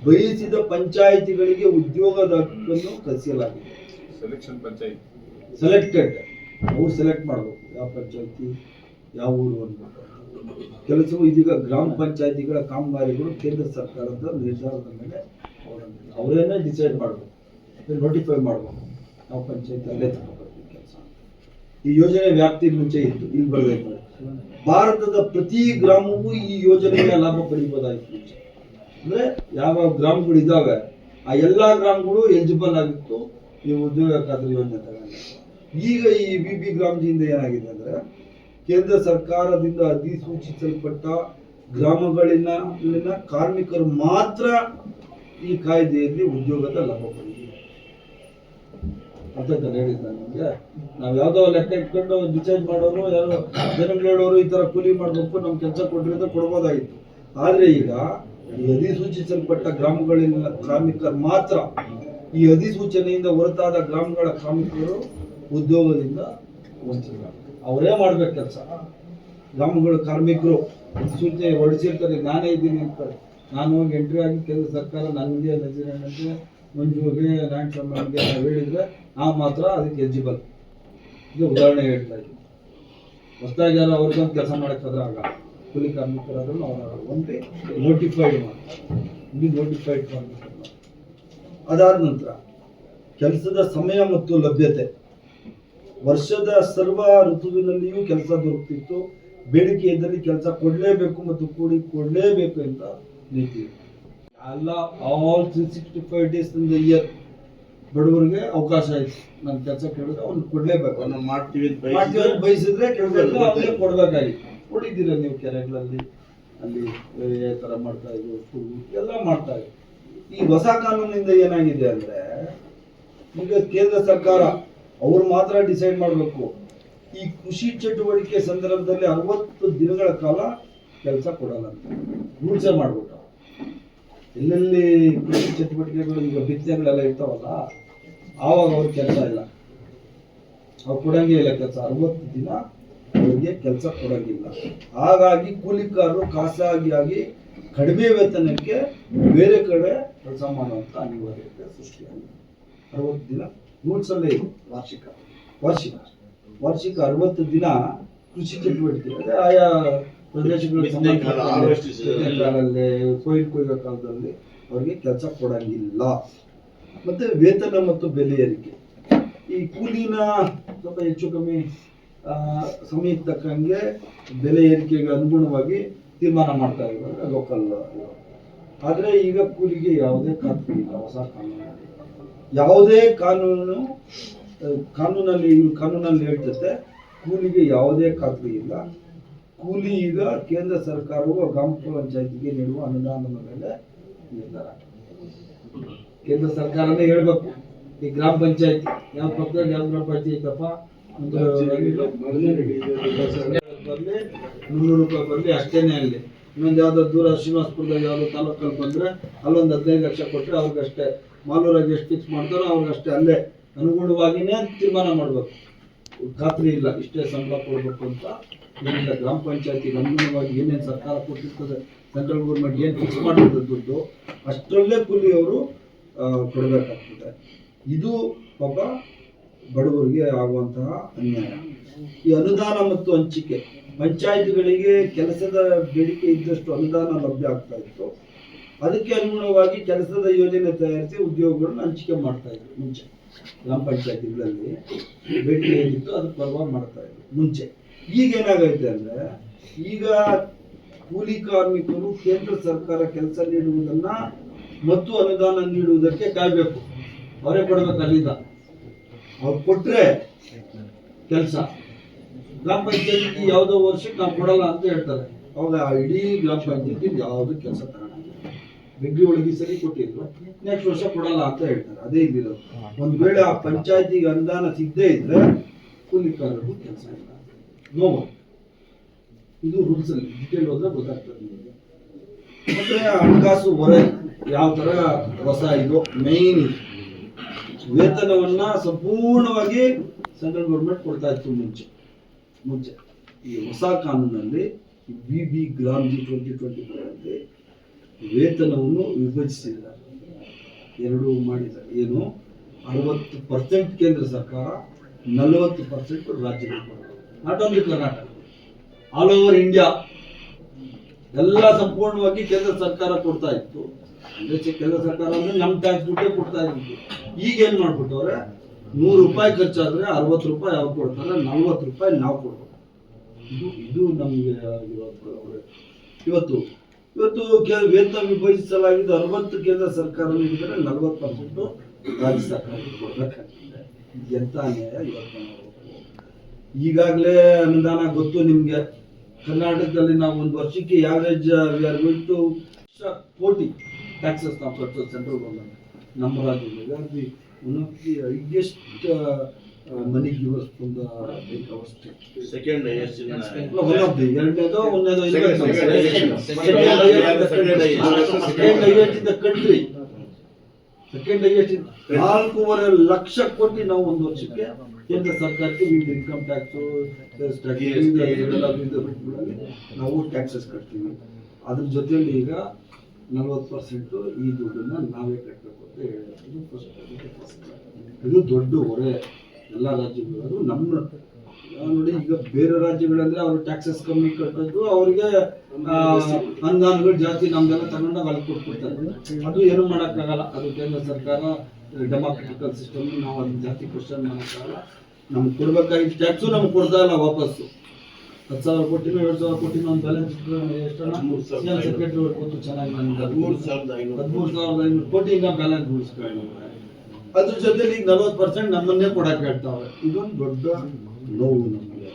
ಬಯಸಿದ ಪಂಚಾಯಿತಿಗಳಿಗೆ ಉದ್ಯೋಗದ ಹಕ್ಕನ್ನು ಕಲ್ಪಿಸಲಾಗಿದೆ. ಸೆಲೆಕ್ಟೆಡ್ ಅವ್ರು ಸೆಲೆಕ್ಟ್ ಮಾಡಬೇಕು ಯಾವ ಪಂಚಾಯತಿ ಯಾವ ಊರು ಅನ್ಬೇಕು. ಕೆಲಸವು ಇದೀಗ ಗ್ರಾಮ ಪಂಚಾಯತಿಗಳ ಕಾಮಗಾರಿಗಳು ಕೇಂದ್ರ ಸರ್ಕಾರದ ನಿರ್ಧಾರದ ಮೇಲೆ ಅವರೇನೆ ಡಿಸೈಡ್ ಮಾಡಬೇಕು, ನೋಟಿಫೈ ಮಾಡಬೇಕು. ನಾವು ಪಂಚಾಯತ್ ಅಲ್ಲೇ ತಗೋಬೇಕು ಕೆಲಸ. ಈ ಯೋಜನೆ ವ್ಯಾಪ್ತಿ ಮುಂಚೆ ಇತ್ತು, ಇಲ್ಲಿ ಬರಬೇಕು. ಭಾರತದ ಪ್ರತಿ ಗ್ರಾಮವೂ ಈ ಯೋಜನೆಯ ಲಾಭ ಪಡಿಬೋದಾಗಿತ್ತು ಮುಂಚೆ. ಅಂದ್ರೆ ಯಾವ ಗ್ರಾಮಗಳು ಇದಾವೆ ಆ ಎಲ್ಲಾ ಗ್ರಾಮಗಳು ಎಲಿಜಿಬಲ್ ಆಗಿತ್ತು ಈ ಉದ್ಯೋಗ ಖಾತ್ರಿ ಯೋಜನೆ ತಗೊಂಡು. ಈಗ ಈ BB ಗ್ರಾಮ್ಜಿಯಿಂದ ಏನಾಗಿದೆ ಅಂದ್ರೆ, ಕೇಂದ್ರ ಸರ್ಕಾರದಿಂದ ಅಧಿಸೂಚಿಸಲ್ಪಟ್ಟ ಗ್ರಾಮಗಳಿನ ಕಾರ್ಮಿಕರು ಮಾತ್ರ ಈ ಕಾಯ್ದೆಯಲ್ಲಿ ಉದ್ಯೋಗದ ಲಾಭ ಪಡೆದಿದೆ ಅಂತ ಹೇಳಿದ್ದ ನಿಮಗೆ. ನಾವು ಯಾವ್ದೋ ಲೆಕ್ಕ ಇಟ್ಕೊಂಡು ಡಿಸೈಡ್ ಮಾಡೋರು, ಯಾರೋ ಜನಗಳು ಹೇಳೋರು ಈ ತರ ಕೂಲಿ ಮಾಡ್ಬೇಕು ನಮ್ ಕೆಲಸ ಕೊಡ್ರಿ ಅಂತ ಕೊಡ್ಬೋದಾಗಿತ್ತು. ಆದ್ರೆ ಈಗ ಈ ಅಧಿಸೂಚಿಸಲ್ಪಟ್ಟ ಗ್ರಾಮಗಳಿನ ಕಾರ್ಮಿಕರು ಮಾತ್ರ, ಈ ಅಧಿಸೂಚನೆಯಿಂದ ಹೊರತಾದ ಗ್ರಾಮಗಳ ಕಾರ್ಮಿಕರು ಉದ್ಯೋಗದಿಂದ ವಂಚಿತರಾಗ್ತಾರೆ. ಅವರೇ ಮಾಡ್ಬೇಕು ಕೆಲಸ. ಗ್ರಾಮಗಳ ಕಾರ್ಮಿಕರು ಸೂಚನೆ ಹೊರಡಿಸಿರ್ತಾರೆ, ನಾನೇ ಇದ್ದೀನಿ ಅಂತ. ನಾನು ಹೋಗಿ ಎಂಟ್ರಿ ಆಗಿ ಕೇಂದ್ರ ಸರ್ಕಾರ ನನಗೆ ನಜೀರಣ್ಣಗೆ ಮಂಜುಗೆ ಲ್ಯಾಂಡ್ ಸಂಬಂಧಿಗೆ ನಾವು ಹೇಳಿದ್ರೆ ನಾವು ಮಾತ್ರ ಅದಕ್ಕೆ ಎಲಿಜಿಬಲ್. ಇದು ಉದಾಹರಣೆ ಹೇಳ್ತಾ ಇದ್ದೀನಿ. ಹೊಸದಾಗಿ ಯಾರು ಅವ್ರಿಗೊಂದು ಕೆಲಸ ಮಾಡೋಕ್ಕಾದ್ರೆ ಆಗ ಕೂಲಿ ಕಾರ್ಮಿಕರಾದ್ರೂ ಅವರ ಒಂದೇ ನೋಟಿಫೈಡ್ ಮಾಡಿ ಇಲ್ಲಿ ನೋಟಿಫೈಡ್ ಮಾಡಬೇಕು. ಅದಾದ ನಂತರ ಕೆಲಸದ ಸಮಯ ಮತ್ತು ಲಭ್ಯತೆ. ವರ್ಷದ ಸರ್ವ ಋತುವಿನಲ್ಲಿಯೂ ಕೆಲಸ ದೊರಕುತ್ತಿತ್ತು. ಬೇಡಿಕೆ ಇದ್ದಲ್ಲಿ ಕೆಲಸ ಕೊಡಲೇಬೇಕು ಮತ್ತು ಕೊಡಲೇಬೇಕು ಅಂತ ನೀತಿ. ಎಲ್ಲ all 365 days in the year ಬಡವರಿಗೆ ಅವಕಾಶ ಇತ್ತು. ನಾನು ಕೆಲಸ ಕೇಳಿದ್ರೆ ಅವ್ನು ಕೊಡಲೇಬೇಕು. ಮಾಡ್ತೀವಿ ಬಯಸಿದ್ರೆ ಕೆಲಸ ಕೊಡಬೇಕಾಗಿತ್ತು. ಕೊಟ್ಟಿದ್ದೀರ ನೀವು ಕೆರೆಗಳಲ್ಲಿ ಅಲ್ಲಿ ಯಾವ ಥರ ಮಾಡ್ತಾ ಇದ್ರು ಎಲ್ಲ ಮಾಡ್ತಾ ಇದ್ರು. ಈ ಹೊಸ ಕಾನೂನಿಂದ ಏನಾಗಿದೆ ಅಂದ್ರೆ ಈಗ ಕೇಂದ್ರ ಸರ್ಕಾರ ಅವ್ರು ಮಾತ್ರ ಡಿಸೈಡ್ ಮಾಡಬೇಕು. ಈ ಕೃಷಿ ಚಟುವಟಿಕೆ ಸಂದರ್ಭದಲ್ಲಿ 60 ದಿನಗಳ ಕಾಲ ಕೆಲಸ ಕೊಡಲ್ಲ ಅಂತ ರೂಲ್ಸೇ ಮಾಡ್ಬಿಟ್ಟು. ಎಲ್ಲೆಲ್ಲಿ ಕೃಷಿ ಚಟುವಟಿಕೆಗಳು ಈಗ ಬಿತ್ತನೆಗಳೆಲ್ಲ ಇರ್ತಾವಲ್ಲ ಆವಾಗ ಅವ್ರ ಕೆಲಸ ಇಲ್ಲ, ಅವ್ರು ಕೊಡಂಗೇ ಇಲ್ಲ ಕೆಲಸ. 60 ದಿನ ಅವರಿಗೆ ಕೆಲಸ ಕೊಡಂಗಿಲ್ಲ. ಹಾಗಾಗಿ ಕೂಲಿಕಾರರು ಖಾಸಗಿಯಾಗಿ ಕಡಿಮೆ ವೇತನಕ್ಕೆ ಬೇರೆ ಕಡೆ ಕೆಲಸ ಮಾಡುವಂತ ಅನಿವಾರ್ಯತೆ ಸೃಷ್ಟಿಯಾಗಿದೆ. 60 ದಿನ ರೂಲ್ಸ್ ಅಲ್ಲೇ ಇದೆ. ವಾರ್ಷಿಕ 60 ದಿನ ಕೃಷಿ ಚಟುವಟಿಕೆ ಅಂದ್ರೆ ಆಯಾ ಪ್ರದೇಶಗಳಿಗೆ ಕಾಲದಲ್ಲಿ ಕೊಯ್ಯೋ ಕಾಲದಲ್ಲಿ ಅವರಿಗೆ ಕೆಲಸ ಕೊಡಂಗಿಲ್ಲ. ಮತ್ತೆ ವೇತನ ಮತ್ತು ಬೆಲೆ ಏರಿಕೆ. ಈ ಕೂಲಿನ ಸ್ವಲ್ಪ ಹೆಚ್ಚು ಕಮ್ಮಿ ಸಮಯಕ್ಕೆ ತಕ್ಕಂಗೆ ಬೆಲೆ ಏರಿಕೆಗೆ ಅನುಗುಣವಾಗಿ ತೀರ್ಮಾನ ಮಾಡ್ತಾ ಇದ್ದಾರೆ ಲೋಕಲ್. ಆದರೆ ಈಗ ಕೂಲಿಗೆ ಯಾವುದೇ ಖಾತ್ರಿ ಇಲ್ಲ. ಹೊಸ ಕಾನೂನಲ್ಲಿ ಯಾವುದೇ ಕಾನೂನಲ್ಲಿ ಹೇಳ್ತತೆ ಕೂಲಿಗೆ ಯಾವುದೇ ಖಾತ್ರಿ ಇಲ್ಲ. ಕೂಲಿ ಈಗ ಕೇಂದ್ರ ಸರ್ಕಾರವು ಗ್ರಾಮ ಪಂಚಾಯತಿಗೆ ನೀಡುವ ಅನುದಾನದ ಮೇಲೆ ನಿರ್ಧಾರ. ಕೇಂದ್ರ ಸರ್ಕಾರನೇ ಹೇಳ್ಬೇಕು. ಈ ಗ್ರಾಮ ಪಂಚಾಯತಿ ಯಾವ ಪಕ್ಕದಲ್ಲಿ ಯಾವ ಗ್ರಾಮ ಪಂಚಾಯತಿ ಐತಪ್ಪ, ಬರಲಿ 300 ರೂಪಾಯಿ ಬರಲಿ ಅಷ್ಟೇನೆ. ಅಲ್ಲಿ ಇನ್ನೊಂದು ಯಾವ್ದೋ ದೂರ ಶ್ರೀನಿವಾಸಪುರದಾಗ ಯಾವ್ದೋ ತಾಲೂಕಲ್ಲಿ ಬಂದ್ರೆ ಅಲ್ಲೊಂದು 15 ಲಕ್ಷ ಕೊಟ್ಟರೆ ಅವ್ರಿಗಷ್ಟೇ. ಮಾಲೂರಾಗಿ ಎಷ್ಟು ಫಿಕ್ಸ್ ಮಾಡ್ತಾರೋ ಅವ್ರಿಗಷ್ಟೇ. ಅಲ್ಲೇ ಅನುಗುಣವಾಗಿನೇ ತೀರ್ಮಾನ ಮಾಡ್ಬೇಕು. ಖಾತ್ರಿ ಇಲ್ಲ ಇಷ್ಟೇ ಸಂಬಳ ಕೊಡ್ಬೇಕು ಅಂತ ಏನಿಲ್ಲ. ಗ್ರಾಮ ಪಂಚಾಯತಿಗೆ ಅನುಗುಣವಾಗಿ ಏನೇನು ಸರ್ಕಾರ ಕೊಟ್ಟಿರ್ತದೆ, ಸೆಂಟ್ರಲ್ ಗೌರ್ಮೆಂಟ್ ಏನು ಫಿಕ್ಸ್ ಮಾಡಿರ್ತದೆ ದುಡ್ಡು ಅಷ್ಟರಲ್ಲೇ ಕೂಲಿ ಅವರು ಕೊಡಬೇಕಾಗ್ತದೆ. ಇದು ಪಾಪ ಬಡವರಿಗೆ ಆಗುವಂತಹ ಅನ್ಯಾಯ. ಈ ಅನುದಾನ ಮತ್ತು ಹಂಚಿಕೆ. ಪಂಚಾಯತ್ಗಳಿಗೆ ಕೆಲಸದ ಬೇಡಿಕೆ ಇದ್ದಷ್ಟು ಅನುದಾನ ಲಭ್ಯ ಆಗ್ತಾ ಇತ್ತು. ಅದಕ್ಕೆ ಅನುಗುಣವಾಗಿ ಕೆಲಸದ ಯೋಜನೆ ತಯಾರಿಸಿ ಉದ್ಯೋಗಗಳನ್ನು ಹಂಚಿಕೆ ಮಾಡ್ತಾ ಇದ್ರು ಮುಂಚೆ. ಗ್ರಾಮ ಪಂಚಾಯತಿಗಳಲ್ಲಿ ಬೇಡಿಕೆ ಏನಿತ್ತು ಅದಕ್ಕೆ ಪರವಾಗಿ ಮಾಡ್ತಾ ಇದ್ರು ಮುಂಚೆ. ಈಗ ಏನಾಗೈತೆ ಅಂದ್ರೆ ಈಗ ಕೂಲಿ ಕಾರ್ಮಿಕರು ಕೇಂದ್ರ ಸರ್ಕಾರ ಕೆಲಸ ನೀಡುವುದನ್ನ ಮತ್ತು ಅನುದಾನ ನೀಡುವುದಕ್ಕೆ ಕಾಯ್ಬೇಕು. ಅವರೇ ಕೊಡ್ಬೇಕು. ಅಲ್ಲಿಂದ ಅವ್ರು ಕೊಟ್ರೆ ಕೆಲಸ. ಗ್ರಾಮ ಪಂಚಾಯತಿ ಯಾವುದೋ ವರ್ಷಕ್ಕೆ ನಾವು ಕೊಡಲ್ಲ ಅಂತ ಹೇಳ್ತಾರೆ. ಅವಾಗ ಇಡೀ ಗ್ರಾಮ ಪಂಚಾಯತಿ ಯಾವುದು ಕೆಲಸ ತಗೊಂಡಿಲ್ಲ. ಬೆಂಕಿ ಒಳಗೆ ಸರಿ ಕೊಟ್ಟಿದ್ರು, ನೆಕ್ಸ್ಟ್ ವರ್ಷ ಕೊಡಲ್ಲ ಅಂತ ಹೇಳ್ತಾರೆ. ಅದೇ ಇಲ್ಲಿರೋದು. ಒಂದು ವೇಳೆ ಆ ಪಂಚಾಯತಿಗೆ ಅನುದಾನ ಸಿಗದೇ ಇದ್ರೆ ಕೂಲಿಕಾರರಿಗೂ ಕೆಲಸ ಇಲ್ಲ. ನೋವು ಇದು ರೂಲ್ಸ್ ಅಲ್ಲಿ ಡಿಟೇಲ್ ಹೋದ್ರೆ ಗೊತ್ತಾಗ್ತದೆ ನಿಮಗೆ. ಮತ್ತೆ ಹಣಕಾಸು ಹೊರೆ ಯಾವ ತರ ಹೊಸ ಇದು ಮೇನ್ ವೇತನವನ್ನ ಸಂಪೂರ್ಣವಾಗಿ ಸೆಂಟ್ರಲ್ ಗೌರ್ಮೆಂಟ್ ಕೊಡ್ತಾ ಇತ್ತು ಮುಂಚೆ. ಈ ಹೊಸ ಕಾನೂನಲ್ಲಿ BB ಗ್ರಾಮ್ G 2024 ಅಲ್ಲಿ ವೇತನವನ್ನು ವಿಭಜಿಸಿದ್ದಾರೆ. ಎರಡು ಮಾಡಿದ್ದಾರೆ. ಏನು 60% ಕೇಂದ್ರ ಸರ್ಕಾರ, 40% ರಾಜ್ಯಗಳು ಕೊಡೋದು. Not only Karnataka, all over India ಎಲ್ಲ ಸಂಪೂರ್ಣವಾಗಿ ಕೇಂದ್ರ ಸರ್ಕಾರ ಕೊಡ್ತಾ ಇತ್ತು. ಅಂದ್ರೆ ಕೇಂದ್ರ ಸರ್ಕಾರ ಅಂದ್ರೆ ನಮ್ಮ ಟ್ಯಾಕ್ಸ್ ದುಡ್ಡೇ ಕೊಡ್ತಾ ಇತ್ತು. ಈಗ ಏನ್ ಮಾಡ್ಬಿಟ್ಟವ್ರೆ, 100 ರೂಪಾಯಿ ಖರ್ಚಾದ್ರೆ 60 ರೂಪಾಯಿ ಅವ್ರು ಕೊಡ್ತಾರೆ, 40 ರೂಪಾಯಿ ನಾವು ಕೊಡ್ಬೇಕು. ಇದು ನಮಗೆ ಇವತ್ತು ವೇತನ ವಿಭಜಿಸಲಾಗಿದ್ದು 60 ಕೇಂದ್ರ ಸರ್ಕಾರ ನೀಡಿದರೆ 40% ರಾಜ್ಯ ಸರ್ಕಾರ ಕೊಡ್ಬೇಕಾಗ್ತದೆ. ಎಂತ ಅನ್ಯಾಯ ಇವತ್ತು ನೋಡಬೇಕು. ಈಗಾಗಲೇ ಅನುದಾನ ಗೊತ್ತು ನಿಮ್ಗೆ. ಕರ್ನಾಟಕದಲ್ಲಿ ನಾವು ಒಂದು ವರ್ಷಕ್ಕೆ ಯಾವರೇಜ್ ಕೋಟಿ ಟ್ಯಾಕ್ಸಸ್ ನಾವು ಕಟ್ಟೋದು ಸೆಂಟ್ರಲ್ ಗೌರ್ಮೆಂಟ್. ನಮ್ಮ ರಾಜ್ಯದಲ್ಲಿ highest money givers from the second highest country. 4.5 lakh ಕೋಟಿ ನಾವು ಒಂದು ವರ್ಷಕ್ಕೆ ಕೇಂದ್ರ ಸರ್ಕಾರಕ್ಕೆ ವಿವಿಧ ಇನ್ಕಮ್ ಟ್ಯಾಕ್ಸು, ಸೇಲ್ಸ್ ಟ್ಯಾಕ್ಸ್ ವಿವಿಧ ರೂಪಗಳಲ್ಲಿ ನಾವು ಟ್ಯಾಕ್ಸಸ್ ಕಟ್ತೀವಿ. ಅದ್ರ ಜೊತೆಯಲ್ಲಿ ಈಗ 40% ಈ ದುಡ್ಡನ್ನ ನಾವೇ ಕಟ್ಟಬೇಕು ಅಂತ ಹೇಳಿರೋದು ಫಸ್ಟ್. ಇದು ದೊಡ್ಡ ಹೊರೆ ಎಲ್ಲ ರಾಜ್ಯಗಳು. ನಮ್ಮ ನೋಡಿ, ಈಗ ಬೇರೆ ರಾಜ್ಯಗಳಂದ್ರೆ ಅವರು ಟ್ಯಾಕ್ಸಸ್ ಕಮ್ಮಿ ಕಟ್ಟೋದು, ಅವ್ರಿಗೆ ಅನುದಾನಗಳು ಜಾಸ್ತಿ, ನಮ್ದೆಲ್ಲ ತಗೊಂಡಾಗ ಅಲ್ಲಿ ಕೊಟ್ಬಿಡ್ತಾರೆ. ಅದು ಏನು ಮಾಡೋಕ್ಕಾಗಲ್ಲ. ಅದು ಕೇಂದ್ರ ಸರ್ಕಾರ ಡೆಮಾಕ್ರೆಟಿಕಲ್ ಸಿಸ್ಟಮ್, ನಾವು ಅದನ್ನ ಜಾಸ್ತಿ ಕ್ವಶನ್ ಮಾಡೋಕ್ಕಾಗಲ್ಲ. ನಮ್ಗೆ ಕೊಡ್ಬೇಕಾಗಿದ್ದ ಟ್ಯಾಕ್ಸು ನಮ್ಗೆ ಕೊಡ್ತಾ ಇಲ್ಲ ವಾಪಸ್ಸು. 10,000 ಕೋಟಿನೋ 2,000 ಕೋಟಿನೋ ಒಂದು ಬ್ಯಾಲೆನ್ಸ್ ಎಷ್ಟನ್ನ ಸೆಕ್ರೆಟರಿ ಗೊತ್ತು ಚೆನ್ನಾಗಿ, ನಮ್ಗೆ 13,500 ಕೋಟಿ ಈಗ ಬ್ಯಾಲೆನ್ಸ್ ಉಳಿಸ್ಕೊಂಡು, ಅದ್ರ ಜೊತೆಲಿ ಈಗ 40% ನಮ್ಮನ್ನೇ ಕೊಡಕ್ಕೆ ಹೇಳ್ತಾವೆ. ಇದೊಂದು ದೊಡ್ಡ ನೋವು ನಮಗೆ.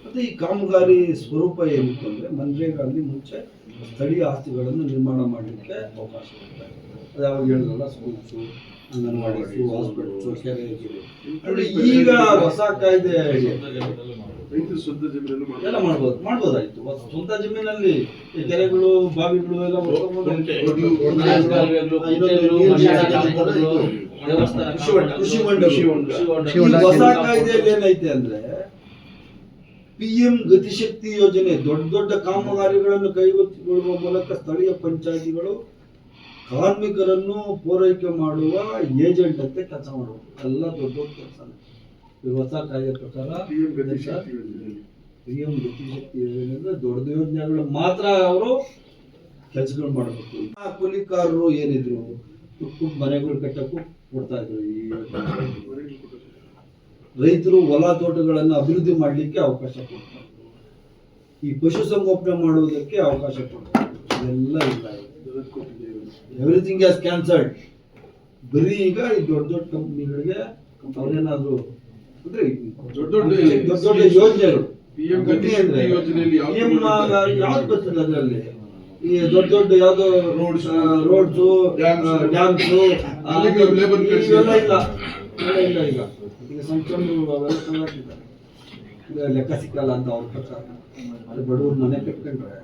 ಮತ್ತು ಈ ಕಾಮಗಾರಿ ಸ್ವರೂಪ ಏನಿತ್ತು ಅಂದರೆ, ಮನ್ರೇಗಾ ಅಲ್ಲಿ ಮುಂಚೆ ಸ್ಥಳೀಯ ಆಸ್ತಿಗಳನ್ನು ನಿರ್ಮಾಣ ಮಾಡಲಿಕ್ಕೆ ಅವಕಾಶ ಇರುತ್ತೆ. ಅದು ಯಾವಾಗ ಹೇಳಿದ್ರಲ್ಲ, ಸ್ಕೂಲ್ಸು, ಅಂಗನವಾಡಿಸು, ಹಾಸ್ಪಿಟಲ್ಸು, ಕೆರೆ. ಅಂದರೆ ಈಗ ಹೊಸ ಕಾಯ್ದೆ ಎಲ್ಲ ಮಾಡ್ಬೋದಾಯ್ತು. ಸ್ವಂತ ಜಮೀನಲ್ಲಿ ಈ ಕೆರೆಗಳು, ಬಾವಿಗಳು ಎಲ್ಲ ಹೊಸ ಕಾಯ್ದೆಯಲ್ಲಿ ಏನೈತೆ ಅಂದ್ರೆ, PM ಗತಿಶಕ್ತಿ ಯೋಜನೆ ದೊಡ್ಡ ದೊಡ್ಡ ಕಾಮಗಾರಿಗಳನ್ನು ಕೈಗೊಳ್ಳುವ ಮೂಲಕ ಸ್ಥಳೀಯ ಪಂಚಾಯಿತಿಗಳು ಕಾರ್ಮಿಕರನ್ನು ಪೂರೈಕೆ ಮಾಡುವ ಏಜೆಂಟ್ ಅಂತ ಕೆಲಸ ಮಾಡಬೇಕು. ಎಲ್ಲ ದೊಡ್ಡ ದೊಡ್ಡ ಕೆಲಸ. ಹೊಸ ಕಾಯ್ದೆ ಪ್ರಕಾರ PM ಗತಿಶಕ್ತಿ ಯೋಜನೆ ಅಂದ್ರೆ ದೊಡ್ಡ ಯೋಜನೆಗಳು ಮಾತ್ರ ಅವರು ಕೆಲಸಗಳು ಮಾಡಬೇಕು. ಕೂಲಿಕಾರರು ಏನಿದ್ರು ಮನೆಗಳು ಕಟ್ಟಕ್ಕೂ ಕೊಡ್ತಾ ಇದ್ರು. ಈ ರೈತರು ಹೊಲ ತೋಟಗಳನ್ನು ಅಭಿವೃದ್ಧಿ ಮಾಡಲಿಕ್ಕೆ ಅವಕಾಶ ಕೊಡ್ತಾರೆ. ಈ ಪಶುಸಂಗೋಪನೆ ಮಾಡುವುದಕ್ಕೆ ಅವಕಾಶ ಕೊಡ್ತಾರೆ. ಇದೆಲ್ಲ ಇಲ್ಲ. Everything has cancelled. ಬರೀ ಈಗ ಈ ದೊಡ್ಡ ದೊಡ್ಡ ಕಂಪ್ನಿಗಳಿಗೆ ಅವ್ರೇನಾದ್ರು ಅಂದ್ರೆ ದೊಡ್ಡ ದೊಡ್ಡ ಯೋಜನೆಗಳು ಯಾವ್ದು ಬರ್ತದೆ ಅದರಲ್ಲಿ, ಈ ದೊಡ್ಡ ದೊಡ್ಡ ಯಾವ್ದೋ ರೋಡ್ಸು, ಡ್ಯಾಮ್ಸು ಇವೆಲ್ಲ ಇಲ್ಲ. ಈಗ ಸಣ್ಣ ಸಣ್ಣ ಲೆಕ್ಕ ಸಿಕ್ಕಲ್ಲ ಅಂತ ಅವ್ರ ಪ್ರಕಾರ. ಅದು ಬಡವ್ರ ಮನೆ ಕಟ್ಕೊಂಡ್ರೆ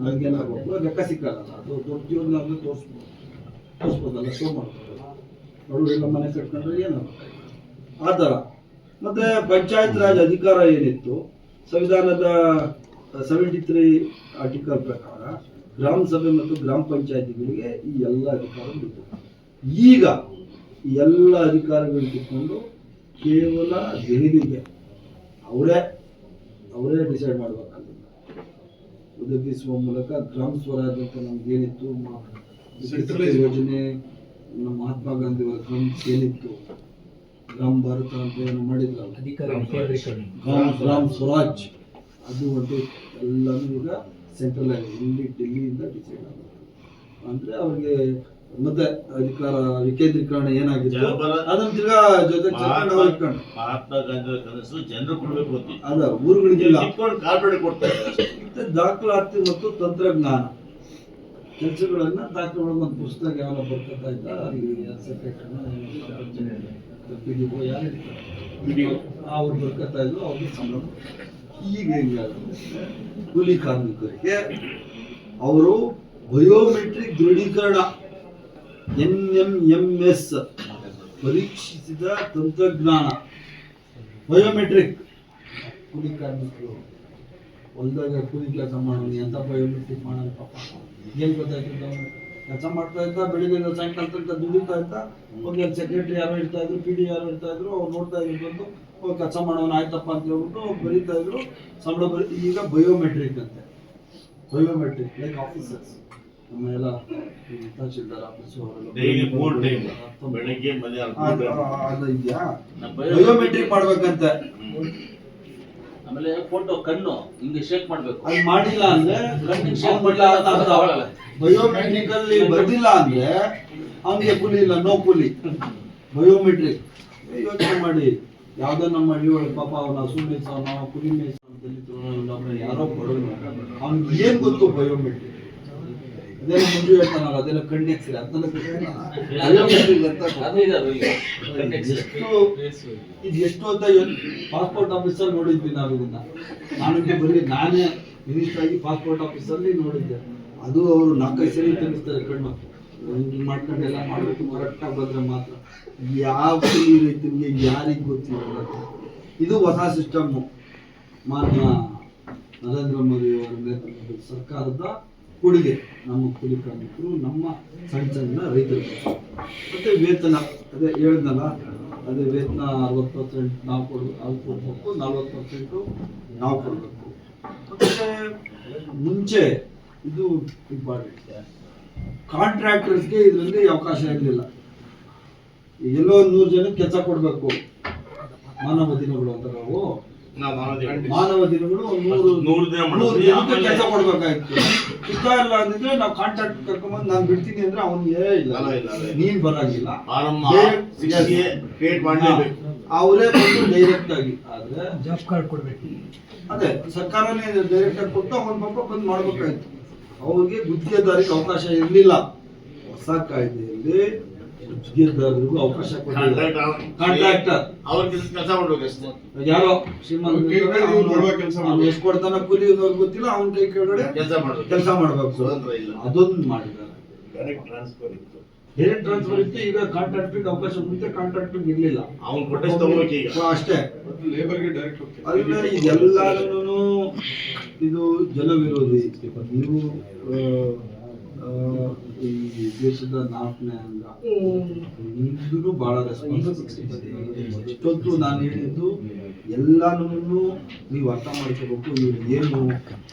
ನಮ್ಗೇನಾಗಬೇಕು, ಲೆಕ್ಕ ಸಿಕ್ಕಲ್ಲ. ಅದು ದೊಡ್ಡ ಯೋಜನೆ ಅಂದ್ರೆ ತೋರಿಸ್ಬೋದಲ್ಲ, ಶೋ ಮಾಡ್ಬೋದಲ್ಲ. ಬಡವರೆಲ್ಲ ಮನೆ ಕಟ್ಕೊಂಡ್ರೆ ಏನಾಗುತ್ತೆ ಆ ಥರ. ಮತ್ತೆ ಪಂಚಾಯತ್ ರಾಜ್ ಅಧಿಕಾರ ಏನಿತ್ತು, ಸಂವಿಧಾನದ 73 ಆರ್ಟಿಕಲ್ ಪ್ರಕಾರ ಗ್ರಾಮ ಸಭೆ ಮತ್ತು ಗ್ರಾಮ ಪಂಚಾಯತಿಗಳಿಗೆ ಈ ಎಲ್ಲ ಅಧಿಕಾರಗಳಿತ್ತು. ಈಗ ಈ ಎಲ್ಲ ಅಧಿಕಾರಗಳು ಕಿತ್ಕೊಂಡು ಕೇವಲ ದೆಹಲಿಗೆ ಅವರೇ ಡಿಸೈಡ್ ಮಾಡಬೇಕಾಗಿಲ್ಲ, ಒದಗಿಸುವ ಮೂಲಕ ಗ್ರಾಮ ಸ್ವರಾಜ್ ಅಂತ ನಮ್ಗೇನಿತ್ತು, ಯೋಜನೆ, ನಮ್ಮ ಮಹಾತ್ಮ ಗಾಂಧಿ ಅವರ ಏನಿತ್ತು, ಗ್ರಾಮ ಭಾರತ ಅಂತ ಏನು ಮಾಡಿದ್ರಲ್ಲ, ಗ್ರಾಮ ಸ್ವರಾಜ್, ಅದು ಒಂದು ಎಲ್ಲನೂ ಈಗ ಸೆಂಟ್ರಲ್ ಇಲ್ಲಿ ಡೆಲ್ಲಿಯಿಂದ ಡಿಸೈಡ್ ಆಗುತ್ತೆ. ಅಂದ್ರೆ ಅವ್ರಿಗೆ ಮತ್ತೆ ಅಧಿಕಾರ ವಿಕೇಂದ್ರೀಕರಣ ಏನಾಗಿತ್ತು ಅದನ್ನ ತಿರ್ಗಾ ಜೊತೆ ಮಹಾತ್ಮ ಗಾಂಧಿ ಕನಸು ಜನರು ಕೊಡ್ಬೇಕು ಅದ ಊರುಗಳಿಗೆಲ್ಲ ಕಾರ್ಪೊರೇಟ್ ಕೊಡ್ತಾರೆ. ಮತ್ತೆ ದಾಖಲಾತಿ ಮತ್ತು ತಂತ್ರಜ್ಞಾನ ಕೆಲಸಗಳನ್ನ ದಾಖಲೆ ಒಂದು ಪುಸ್ತಕ ಯಾವ ಬರ್ಕೊತಾ ಇದ್ದ ಅವ್ರು ಬರ್ಕೊತಾ ಇದ್ರು, ಅವ್ರಿಗೆ ಸಂಬಳ. ಈಗ ಹೆಂಗಾಗುತ್ತೆ, ಕೂಲಿ ಕಾರ್ಮಿಕರಿಗೆ ಅವರು ಬಯೋಮೆಟ್ರಿಕ್ ದೃಢೀಕರಣ NMMS ಪರೀಕ್ಷಿಸಿದ ತಂತ್ರಜ್ಞಾನ ಬಯೋಮೆಟ್ರಿಕ್. ಕೂಲಿ ಕಾರ್ಮಿಕರು ಹೊಲದಾಗ ಕೂಲಿ ಕೆಲಸ ಮಾಡೋದು ಎಂತ ಬಯೋಮೆಟ್ರಿಕ್ ಮಾಡೋದು ಪಾಪ. ಏನ್ ಗೊತ್ತಾಯ್ತದ, ಕೆಲಸ ಮಾಡ್ತಾ ಇದ್ದ, ಬೆಳಿಗ್ಗೆ ಸಾಯಂಕಾಲ ತನಕ ದುಡಿತಾ ಇದ್ದ. ಹೋಗಿ ಅಲ್ಲಿ ಸೆಕ್ರೆಟರಿ ಯಾರೋ ಇರ್ತಾ ಇದ್ರು, PD ಯಾರೋ ಇರ್ತಾ ಇದ್ರು, ಅವ್ರು ನೋಡ್ತಾ ಇದ್ರು, ಬಂದು ಹೋಗಿ ಕೆಲಸ ಮಾಡೋನು ಆಯ್ತಪ್ಪ ಅಂತ ಹೇಳ್ಬಿಟ್ಟು ಬರೀತಾ ಇದ್ರು, ಸಂಬಳ ಈಗ ಬಯೋಮೆಟ್ರಿಕ್ ಅಂತೆ. ಬಯೋಮೆಟ್ರಿಕ್ ಲೈಕ್ ಆಫೀಸರ್ಸ್, ನಮ್ಮ ಎಲ್ಲ ತಹಶೀಲ್ದಾರ್ ಆಫೀಸು ಇದೆಯಾ, ಬಯೋಮೆಟ್ರಿಕ್ ಮಾಡ್ಬೇಕಂತ. ಆಮೇಲೆ ಫೋಟೋ ಕಣ್ಣು ಹಿಂಗೆ ಶೇಕ್ ಮಾಡ್ಬೇಕು. ಅದು ಮಾಡಿಲ್ಲ ಅಂದ್ರೆ ಬಯೋಮೆಟ್ರಿಕ್ ಅಲ್ಲಿ ಬರ್ದಿಲ್ಲ ಅಂದ್ರೆ ಅವನಿಗೆ ಕೂಲಿ ಇಲ್ಲ, ನೋ ಕೂಲಿ. ಬಯೋಮೆಟ್ರಿಕ್ ಯೋಚನೆ ಮಾಡಿ, ಯಾವ್ದೋ ನಮ್ಮ ಹಳ್ಳಿ ಒಳಗೆ ಪಾಪ ಅವನ ಹಸು ಮೇಯ್ಸವನ, ಕುರಿ ಮೇಯ್ಸವನ, ಯಾರೋ ಬಡವನು, ಅವ್ನಿಗೆ ಏನ್ ಗೊತ್ತು ಬಯೋಮೆಟ್ರಿಕ್? ಅದೇನೋ ಮುಂದೆ ಹೇಳ್ತಾನಲ್ಲ, ಅದೇನೋ ಕಂಡೆಕ್ಸಿ ಅದನ್ನ ಎಷ್ಟು ಅಂತ ಪಾಸ್ಪೋರ್ಟ್ ಆಫೀಸಲ್ಲಿ ನೋಡಿದ್ವಿ ನಾವು ಇದನ್ನ. ನಾನೇ ಮಿನಿಸ್ಟರ್ ಆಗಿ ಪಾಸ್ಪೋರ್ಟ್ ಆಫೀಸಲ್ಲಿ ನೋಡಿದ್ದೆ. ಅದು ಅವರು 4-5 ಸರಿ ತೆಗಿಸ್ತಾರೆ ಕಣ್ಣು, ಹಿಂಗೆ ಮಾಡ್ಕೊಂಡು ಎಲ್ಲ ಮಾಡಬೇಕು, ಕರೆಕ್ಟಾಗಿ ಬಂದ್ರೆ ಮಾತ್ರ. ಯಾವ ರೈತನಿಗೆ ಯಾರಿಗೆ ಗೊತ್ತಿಲ್ಲ. ಇದು ಹೊಸ ಸಿಸ್ಟಮ್ಮು. ಮಾನ್ಯ ನರೇಂದ್ರ ಮೋದಿ ಅವರ ನೇತೃತ್ವದ ಸರ್ಕಾರದ ಕೊಡುಗೆ ನಮ್ಮ ಕೂಲಿ ಕಾರ್ಮಿಕರು, ನಮ್ಮ ಸಣ್ಣ ರೈತರು. ಮತ್ತು ವೇತನ ಅದೇ ಹೇಳಿದ್ನಲ್ಲ, ಅದೇ ವೇತನ 60% ನಾವು ಕೊಡಬೇಕು, 40% ನಾವು ಕೊಡಬೇಕು. ಮತ್ತು ಮುಂಚೆ ಇದು ಇಂಪಾರ್ಟೆಂಟ್, ಕಾಂಟ್ರಾಕ್ಟರ್ಸ್ಗೆ ಇದರಲ್ಲಿ ಅವಕಾಶ ಇರಲಿಲ್ಲ. ಎಲ್ಲೋ 100 ಜನಕ್ಕೆ ಕೆಲಸ ಕೊಡಬೇಕು, ಮಾನವ ದಿನಗಳು ಅಂತ ನಾವು ಮಾನವ ದಿನಗಳು 100 ಜನಕ್ಕೆ ಕೆಲಸ ಕೊಡ್ಬೇಕಾಯ್ತು. ಇಷ್ಟ ಇಲ್ಲ ಅಂದಿದ್ರೆ ನಾವು ಕಾಂಟ್ರಾಕ್ಟ್ ಕರ್ಕೊಂಡ್ಬಂದು ನಾನು ಬಿಡ್ತೀನಿ ಅಂದ್ರೆ ಅವನಿಗೆ ಇಲ್ಲ, ನೀನ್ ಬರಂಗಿಲ್ಲ, ಅವರೇ ಬಂದು ಡೈರೆಕ್ಟ್ ಆಗಿ. ಆದ್ರೆ ಜಾಬ್ ಕಾರ್ಡ್ ಕೊಡ್ಬೇಕು, ಅದೇ ಸರ್ಕಾರನೇ ಡೈರೆಕ್ಟ್ ಆಗಿ ಕೊಟ್ಟು ಅವನ ಪಾಪ ಬಂದು ಮಾಡ್ಬೇಕಾಯ್ತು. ಅವ್ರಿಗೆ ಗುತ್ತಿಗೆದಾರಿಗೆ ಅವಕಾಶ ಇರಲಿಲ್ಲ. ಹೊಸ ಕಾಯ್ದೆಯಲ್ಲಿ ಗುತ್ತಿಗೆದಾರರಿಗೂ ಅವಕಾಶ ಕೊಟ್ಟಿಲ್ಲ. ಕಾಂಟ್ರಾಕ್ಟರ್ ಕೆಲಸ ಮಾಡ್ಬೇಕಷ್ಟೇ. ಯಾರೋ ಶ್ರೀಮಂತ ಎಷ್ಟು ಕೊಡ್ತಾನ ಕೂಲಿ ಗೊತ್ತಿಲ್ಲ, ಅವನ ಕೈ ಕೆಳಗಡೆ ಕೆಲಸ ಮಾಡ್ಬೇಕು. ಅದೊಂದು ಮಾಡಿದ್ದಾರೆ. ಡೈರೆಕ್ಟ್ ಟ್ರಾನ್ಸ್ಫರ್ ಇತ್ತು, ಡೈರೆಕ್ಟ್ ಟ್ರಾನ್ಸ್ಫರ್ ಇತ್ತು. ಈಗ ಕಾಂಟ್ರಾಕ್ಟರ್ಗೆ ಅವಕಾಶ, ಮುಂದೆ ಕಾಂಟ್ರಾಕ್ಟರ್ ಇರ್ಲಿಲ್ಲ, ಅವ್ನು ಕೊಟ್ಟಷ್ಟು ತಗೋಬೇಕು ಈಗ ಅಷ್ಟೇ. ಲೇಬರ್ಗೆ ಡೈರೆಕ್ಟ್ ಹೋಗ್ತದೆ. ಅಲ್ಲ, ಇದೆಲ್ಲನೂ ಇದು ಜನ ವಿರೋಧಿ. ನೀವು ಈ ದೇಶದ 4ನೇ ಅಂಗ, ಇದೂ ಬಹಳ ರೆಸ್ಪಾನ್ಸಿಬಿಲಿಟಿ. ಇಷ್ಟೊತ್ತು ನಾನು ಹೇಳಿದ್ದು ಎಲ್ಲಾನು ನೀವು ಅರ್ಥ ಮಾಡ್ಕೋಬೇಕು. ಇವ್ರು ಏನು,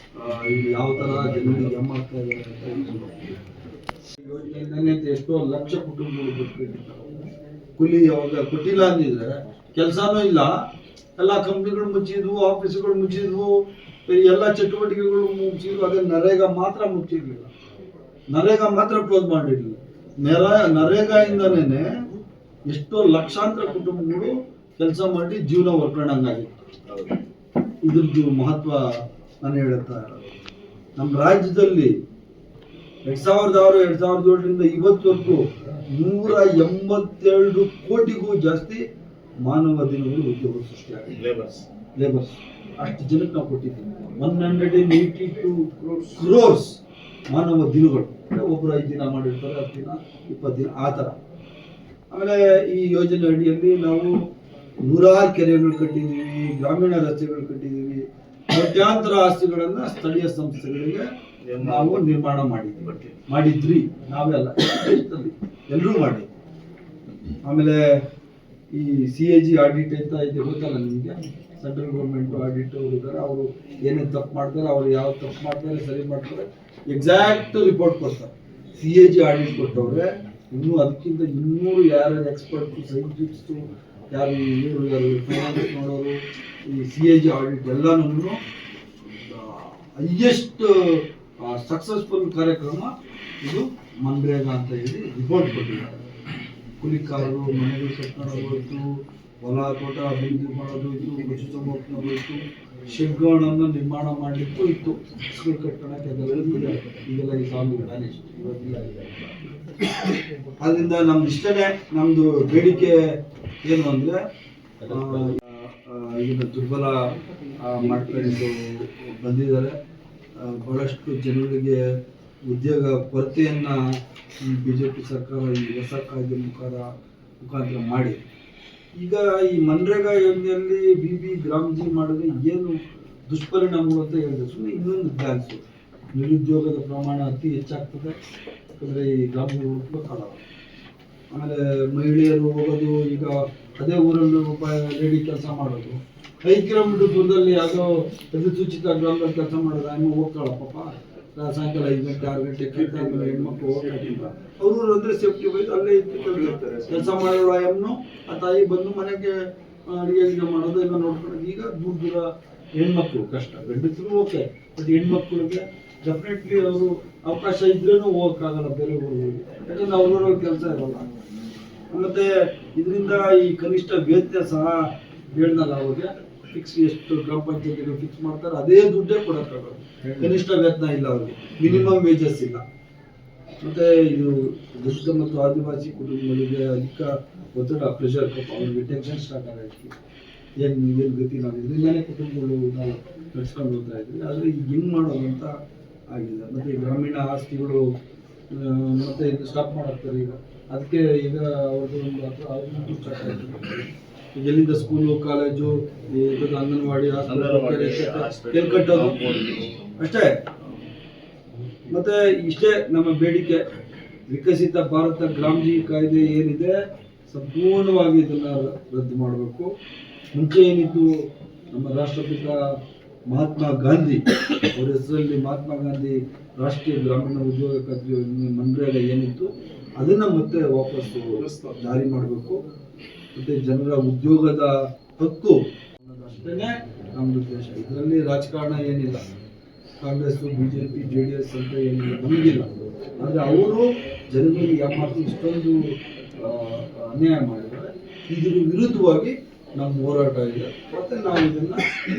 ಇವ್ರು ಯಾವ ತರ ಜನರಿಗೆ ಏಮಾಡ್ತಾ ಇದ್ದಾರೆ ಅಂತ. ಯೋಜನೆ ಎಷ್ಟೋ ಲಕ್ಷ ಕುಟುಂಬಗಳು ಬದುಕಿರ್ತಾರೆ. ಕೂಲಿ ಯಾವಾಗ ಕೊಟ್ಟಿಲ್ಲ ಅಂದಿದ್ರೆ ಕೆಲಸನೂ ಇಲ್ಲ, ಎಲ್ಲ ಕಂಪ್ನಿಗಳು ಮುಚ್ಚಿದ್ವು, ಆಫೀಸ್ಗಳು ಮುಚ್ಚಿದ್ವು, ಎಲ್ಲ ಚಟುವಟಿಕೆಗಳು ಮುಚ್ಚಿದ್ವು. ಅದೇ ನರೇಗಾ ಮಾತ್ರ ಮುಚ್ಚಿರ್ಲಿಲ್ಲ, ನರೇಗಾ ಮಾತ್ರ ಕ್ಲೋಸ್ ಮಾಡಿರ್ಲಿಲ್ಲ. ನರೇಗಾಯಿಂದನೇ ಎಷ್ಟೋ ಲಕ್ಷಾಂತರ ಕುಟುಂಬಗಳು ಕೆಲಸ ಮಾಡಿ ಜೀವನ ಹೊರ್ಕೊಂಡಂಗಾಗಿತ್ತು. ಇದ್ರದ್ದು ಮಹತ್ವ ನಾನು ಹೇಳ್ತಾ ಇರೋದು. ನಮ್ಮ ರಾಜ್ಯದಲ್ಲಿ 2006, 2007ರಿಂದ ಇವತ್ತವರೆಗೂ 182 ಕೋಟಿಗೂ ಜಾಸ್ತಿ ಮಾನವ ದಿನಗಳು ಉದ್ಯೋಗ ಸೃಷ್ಟಿಯಾಗಿದೆ. ಲೇಬರ್ಸ್ ಅಷ್ಟು ಜನಕ್ಕೆ ನಾವು ಕೊಟ್ಟಿದ್ದೀವಿ. 182 crores ಮಾನವ ದಿನಗಳು. ಒಬ್ರು 5 ದಿನ ಮಾಡಿರ್ತಾರೆ, 10 ದಿನ, 20 ದಿನ, ಆ ಥರ. ಆಮೇಲೆ ಈ ಯೋಜನೆ ಅಡಿಯಲ್ಲಿ ನಾವು 100 ಕೆರೆಗಳು ಕಟ್ಟಿದ್ದೀವಿ, ಗ್ರಾಮೀಣ ರಸ್ತೆಗಳು ಕಟ್ಟಿದ್ದೀವಿ, ಕೋಟ್ಯಾಂತರ ಆಸ್ತಿಗಳನ್ನ ಸ್ಥಳೀಯ ಸಂಸ್ಥೆಗಳಿಗೆ ನಾವು ನಿರ್ಮಾಣ ಮಾಡಿದ್ವಿ. ನಾವೆಲ್ಲ ಎಲ್ಲರೂ ಮಾಡಿ. ಆಮೇಲೆ ಈ CAG ಆಡಿಟ್ ಅಂತ ಇದೆ, ಗೊತ್ತಲ್ಲ ನಿಮಗೆ? ಸೆಂಟ್ರಲ್ ಗೌರ್ಮೆಂಟ್ ಆಡಿಟ್ ಅವರು ಇದ್ದಾರೆ. ಅವರು ಏನೇನು ತಪ್ಪು ಮಾಡ್ತಾರೆ, ಅವ್ರು ಯಾವ ತಪ್ಪು ಮಾಡ್ತಾರೆ, ಸರಿ ಮಾಡ್ತಾರೆ, ಎಕ್ಸಾಕ್ಟ್ ರಿಪೋರ್ಟ್ ಕೊಡ್ತಾರೆ. CAG ಆಡಿಟ್ ಕೊಟ್ಟವ್ರೆ. ಇನ್ನೂ ಅದಕ್ಕಿಂತ 200 ಯಾರು ಎಕ್ಸ್ಪರ್ಟು, ಸೈಂಟಿಸ್ಟು, ಯಾರು ಫೈನಾನ್ಸ್ ನೋಡೋರು, ಈ CAG ಆಡಿಟ್ ಎಲ್ಲನೂ ಹೈಯೆಸ್ಟ್ ಸಕ್ಸಸ್ಫುಲ್ ಕಾರ್ಯಕ್ರಮ ಇದು ಮನ್ರೇಗಾ ಅಂತ ಹೇಳಿ ರಿಪೋರ್ಟ್ ಕೊಟ್ಟಿದ್ದಾರೆ. ಕೂಲಿಕಾರರು ಮನೆಗಳು ಕಟ್ಕೊಳ್ಳೋದು, ಹೊಲ ತೋಟ ಅಭಿವೃದ್ಧಿ ಮಾಡೋದು ಇತ್ತು, ಪಶುಸಂಗೋಪನೆ ಇತ್ತು, ಶೆಡ್ಗಳನ್ನು ನಿರ್ಮಾಣ ಮಾಡಲಿಕ್ಕೂ ಇತ್ತು, ಸ್ಕೂಲ್ ಕಟ್ಕೊಳ್ಳೋಕೆ ಅದೆಲ್ಲ ಈಗೆಲ್ಲ ಈ ಸಾಲು ಮ್ಯಾನೇಜ್ ಇವತ್ತಿಲ್ಲ. ಅದರಿಂದ ನಮ್ದು ಇಷ್ಟನೇ, ನಮ್ಮದು ಬೇಡಿಕೆ ಏನು ಅಂದರೆ ಇದನ್ನು ದುರ್ಬಲ ಮಾಡ್ಕೊಂಡು ಬಂದಿದ್ದಾರೆ. ಬಹಳಷ್ಟು ಜನಗಳಿಗೆ ಉದ್ಯೋಗ ಕೊರತೆಯನ್ನು ಈ BJP ಸರ್ಕಾರ ಈ ಹೊಸ ಕಾಯ್ದೆ ಮುಖಾಂತರ ಮಾಡಿ, ಈಗ ಈ ಮನ್ರೇಗಾ ಯೋಜನೆಯಲ್ಲಿ BB ಗ್ರಾಮಜಿ ಮಾಡಿದ್ರೆ ಏನು ದುಷ್ಪರಿಣಾಮಗಳು ಅಂತ ಹೇಳಿದ್ರೆ ಸುಮ್ಮನೆ ಇನ್ನೊಂದು ಬ್ಯಾನ್ಸು. ನಿರುದ್ಯೋಗದ ಪ್ರಮಾಣ ಅತಿ ಹೆಚ್ಚಾಗ್ತದೆ, ಯಾಕಂದರೆ ಈ ಗ್ರಾಮಗಳು ಹುಡುಕಬೇಕಾಗಲ್ಲ. ಆಮೇಲೆ ಮಹಿಳೆಯರು ಹೋಗೋದು, ಈಗ ಅದೇ ಊರಲ್ಲಿ ಲೇಡಿ ಕೆಲಸ ಮಾಡೋದು, 5 ಕಿಲೋಮೀಟರ್ ದೂರದಲ್ಲಿ ಯಾವುದೋ ಸೂಚಿತ ಗ್ರಾಮದಲ್ಲಿ ಕೆಲಸ ಮಾಡೋದು, ಹೆಣ್ಣು ಹೋಗ್ತಾಳ ಪಾಪ, ಸಾಯಂಕಾಲ 5 ಗಂಟೆ 6 ಗಂಟೆ ಕೆಲಸ ಆದಮೇಲೆ ಹೆಣ್ಮಕ್ಳು ಹೋಗ್ತಾಗಿಲ್ಲ. ಅವರು ಅಂದರೆ ಸೇಫ್ಟಿ ವೈಸ್ ಅಲ್ಲೇ ಕೆಲಸ ಮಾಡೋಳು ಹೆಣ್ಣು, ಆ ತಾಯಿ ಬಂದು ಮನೆಗೆ ಅಡುಗೆ ಮಾಡೋದು ಎಲ್ಲ ನೋಡ್ಕೊಳ್ಳೋದು. ಈಗ ದೂರ ಹೆಣ್ಮಕ್ಳು ಕಷ್ಟ, ಗಂಡಸರು ಓಕೆ, ಬಟ್ ಹೆಣ್ಮಕ್ಳಿಗೆ ಡೆಫಿನೆಟ್ಲಿ ಅವರು ಅವಕಾಶ ಇದ್ರೇನು ಹೋಗೋಕ್ಕಾಗಲ್ಲ ಬೇರೆ ಊರುಗಳಿಗೆ, ಯಾಕಂದ್ರೆ ಅವ್ರವ್ರಲ್ಲಿ ಕೆಲಸ ಇರೋಲ್ಲ. ಮತ್ತು ಇದರಿಂದ ಈ ಕನಿಷ್ಠ ವೇತನ ಸಹ ಹೇಳ್ದಲ್ಲ ಅವ್ರಿಗೆ, ಫಿಕ್ಸ್ ಎಷ್ಟು ಗ್ರಾಮ ಪಂಚಾಯತಿಗೆ ಫಿಕ್ಸ್ ಮಾಡ್ತಾರೆ ಅದೇ ದುಡ್ಡೇ ಕೊಡೋಕ್ಕಾಗಲ್ಲ. ಕನಿಷ್ಠ ವೇತನ ಇಲ್ಲ ಅವ್ರಿಗೆ, ಮಿನಿಮಮ್ ವೇಜಸ್ ಇಲ್ಲ. ಮತ್ತು ಇದು ದಲಿತ ಮತ್ತು ಆದಿವಾಸಿ ಕುಟುಂಬಗಳಿಗೆ ಅಧಿಕ ಒತ್ತಡ, ಪ್ರೆಷರ್, ಅವ್ರಿಗೆ ಟೆನ್ಷನ್ ಸ್ಟಾರ್ಟ್ ಆಗೈತಿ. ಏನು ಗತಿ, ನಾವು ಇದರಿಂದಲೇ ಕುಟುಂಬಗಳು ನಾವು ನಡೆಸ್ಕೊಂಡು ಹೋಗ್ತಾ ಇದ್ವಿ. ಆದರೆ ಈಗ ಹೆಂಗೆ ಮಾಡೋದು ಅಂತ ಆಗಿದೆ. ಮತ್ತು ಗ್ರಾಮೀಣ ಆಸ್ತಿಗಳು ಮತ್ತು ಇದು ಸ್ಟಾಪ್ ಮಾಡಾಕ್ತಾರೆ ಈಗ. ಅದಕ್ಕೆ ಈಗ ಅವ್ರದ್ದು ಒಂದು 10 ಸ್ಟಾರ್ಟ್ ಆಯ್ತು. ಈಗ ಎಲ್ಲಿಂದ ಸ್ಕೂಲು ಕಾಲೇಜು ಅಂಗನವಾಡಿ ಎಲ್ಲಿ ಕಟ್ಟೋದು ಅಷ್ಟೇ. ಮತ್ತೆ ಇಷ್ಟೇ ನಮ್ಮ ಬೇಡಿಕೆ, ವಿಕಸಿತ ಭಾರತ ಗ್ರಾಮೀಣ ಕಾಯ್ದೆ ಏನಿದೆ ಸಂಪೂರ್ಣವಾಗಿ ಇದನ್ನ ರದ್ದು ಮಾಡಬೇಕು. ಮುಂಚೆ ಏನಿತ್ತು ನಮ್ಮ ರಾಷ್ಟ್ರಪಿತ ಮಹಾತ್ಮ ಗಾಂಧಿ ಅವರ ಹೆಸರಲ್ಲಿ ಮಹಾತ್ಮ ಗಾಂಧಿ ರಾಷ್ಟ್ರೀಯ ಗ್ರಾಮೀಣ ಉದ್ಯೋಗ ಖಾತ್ರಿ ಯೋಜನೆ ಮನ್ರೇಗಾ ಏನಿತ್ತು ಅದನ್ನ ಮತ್ತೆ ವಾಪಸ್ಸು ಜಾರಿ ಮಾಡಬೇಕು. ಮತ್ತೆ ಜನರ ಉದ್ಯೋಗದ ಹಕ್ಕು ಅನ್ನೋದಷ್ಟೇ ನಮ್ಮ ಉದ್ದೇಶ. ಇದರಲ್ಲಿ ರಾಜಕಾರಣ ಏನಿಲ್ಲ, ಕಾಂಗ್ರೆಸ್ ಬಿಜೆಪಿ JDS ಅಂತ ಏನಿಲ್ಲ, ನಮಗಿಲ್ಲ. ಆದರೆ ಅವರು ಜನರಿಗೆ ಯಾಮಾರ್ತು ಇಷ್ಟೊಂದು ಅನ್ಯಾಯ ಮಾಡಿದ್ದಾರೆ. ಇದ್ರ ವಿರುದ್ಧವಾಗಿ ನಮ್ಮ ಹೋರಾಟ ಇದೆ. ಮತ್ತೆ ನಾವು ಇದನ್ನ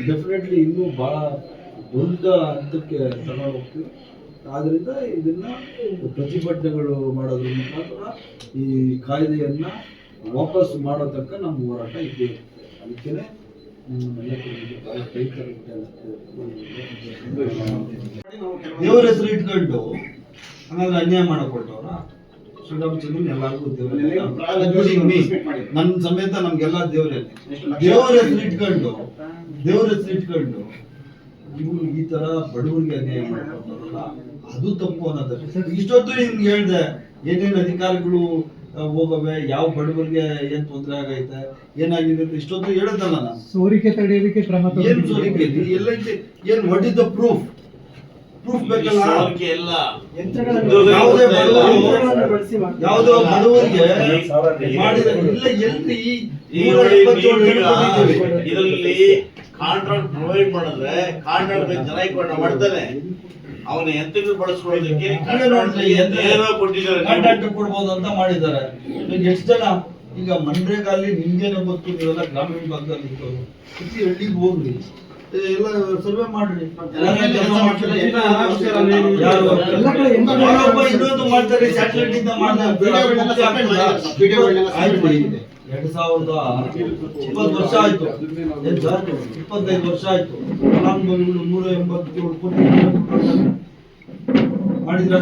ಡೆಫಿನೆಟ್ಲಿ ಇನ್ನೂ ಬಹಳ ದೊಡ್ಡ ಹಂತಕ್ಕೆ ತಗೊಂಡು ಹೋಗ್ತೀವಿ. ಆದ್ರಿಂದ ಇದನ್ನ ಪ್ರತಿಭಟನೆಗಳು ಮಾಡೋದ್ರ ಮುಖಾಂತರ ಈ ಕಾಯ್ದೆಯನ್ನ ವಾಪಸ್ ಮಾಡೋ ತನಕ ನಮ್ಮ ಹೋರಾಟ ಇದ್ದೇ ಇರುತ್ತೆ. ಅದಕ್ಕೇನೆ ದೇವರ ಹೆಸರು ಇಟ್ಕೊಂಡು ಹಂಗಾದ್ರೆ ಅನ್ಯಾಯ ಮಾಡಕೊಟ್ಟವ್ರ ಶ್ರೀರಾಮಚಂದ್ರನ್ ಎಲ್ಲರಿಗೂ ನನ್ನ ಸಮೇತ ನಮ್ಗೆಲ್ಲ ದೇವರ ಹೆಸರು ಇಟ್ಕೊಂಡು ಇವ್ರು ಈ ತರ ಬಡವರಿಗೆ ಅನ್ಯಾಯ ಮಾಡ್ಕೊತಾರಲ್ಲ ಅದು ತಪ್ಪು ಅನ್ನೋದು. ಇಷ್ಟೊತ್ತು ನಿಮ್ಗೆ ಹೇಳ್ದೆ ಏನೇನು ಅಧಿಕಾರಿಗಳು ಹೋಗವೆ, ಯಾವ ಬಡವರಿಗೆ ಏನ್ ತೊಂದರೆ ಆಗೈತೆ, ಏನಾಗಿದೆ ಅಂತ ಇಷ್ಟೊತ್ತು ಹೇಳದಲ್ಲ ನಾನು. ಸೋರಿಕೆ ತಡೆಯೋದಕ್ಕೆ ಕ್ರಮ ಏನ್ ಸೋರಿಕೆ ಎಲ್ಲೈತೆ, ಏನ್ ವಾಟ್ ಇಸ್ ದ ಪ್ರೂಫ್ ಬೇಕಲ್ಲ. ಯಾವುದೋ ಬಡವರಿಗೆ ಮಾಡಿದ ಇಲ್ಲ ಎಲ್ಲಿ ಇದರಲ್ಲಿ ಕಾಂಟ್ರಾಕ್ಟ್ ಪ್ರೊವೈಡ್ ಮಾಡಿದ್ರೆ ಕಾಂಟ್ರಾಕ್ಟ್ ಜನ ಇಟ್ಕೊಂಡು ಮಾಡ್ತಾನೆ, ಅವನ ಯಂತ್ರಗಳು ಬಳಸ್ಕೊಳ್ಳೋದಕ್ಕೆ ಕಾಂಟ್ರಾಕ್ಟ್ ಕೊಡ್ಬೋದು ಅಂತ ಮಾಡಿದ್ದಾರೆ. ಎಷ್ಟು ಜನ ಈಗ ಮನ್ರೇಗಾಲಿ ನಿಮ್ಗೇನೆ ಗೊತ್ತು, ನೀವೆಲ್ಲ ಗ್ರಾಮೀಣ ಭಾಗದಲ್ಲಿ ಇದ್ದವರು, ಪ್ರತಿ ಹಳ್ಳಿಗೆ ಹೋಗ್ರಿ, ಎಲ್ಲ ಸರ್ವೆ ಮಾಡ್ರಿ. ಇನ್ನೊಂದು ಮಾಡ್ತಾರೆ, ಸ್ಯಾಟಲೈಟ್ ಇಂದ ಮಾಡ್ತಾರೆ. 2020 ವರ್ಷ ಆಯ್ತು, 25 ವರ್ಷ ಆಯ್ತು. ಫಲಾನುಭವಿಗಳು 187 ಕೋಟಿ ಮಾಡಿದ್ರೆ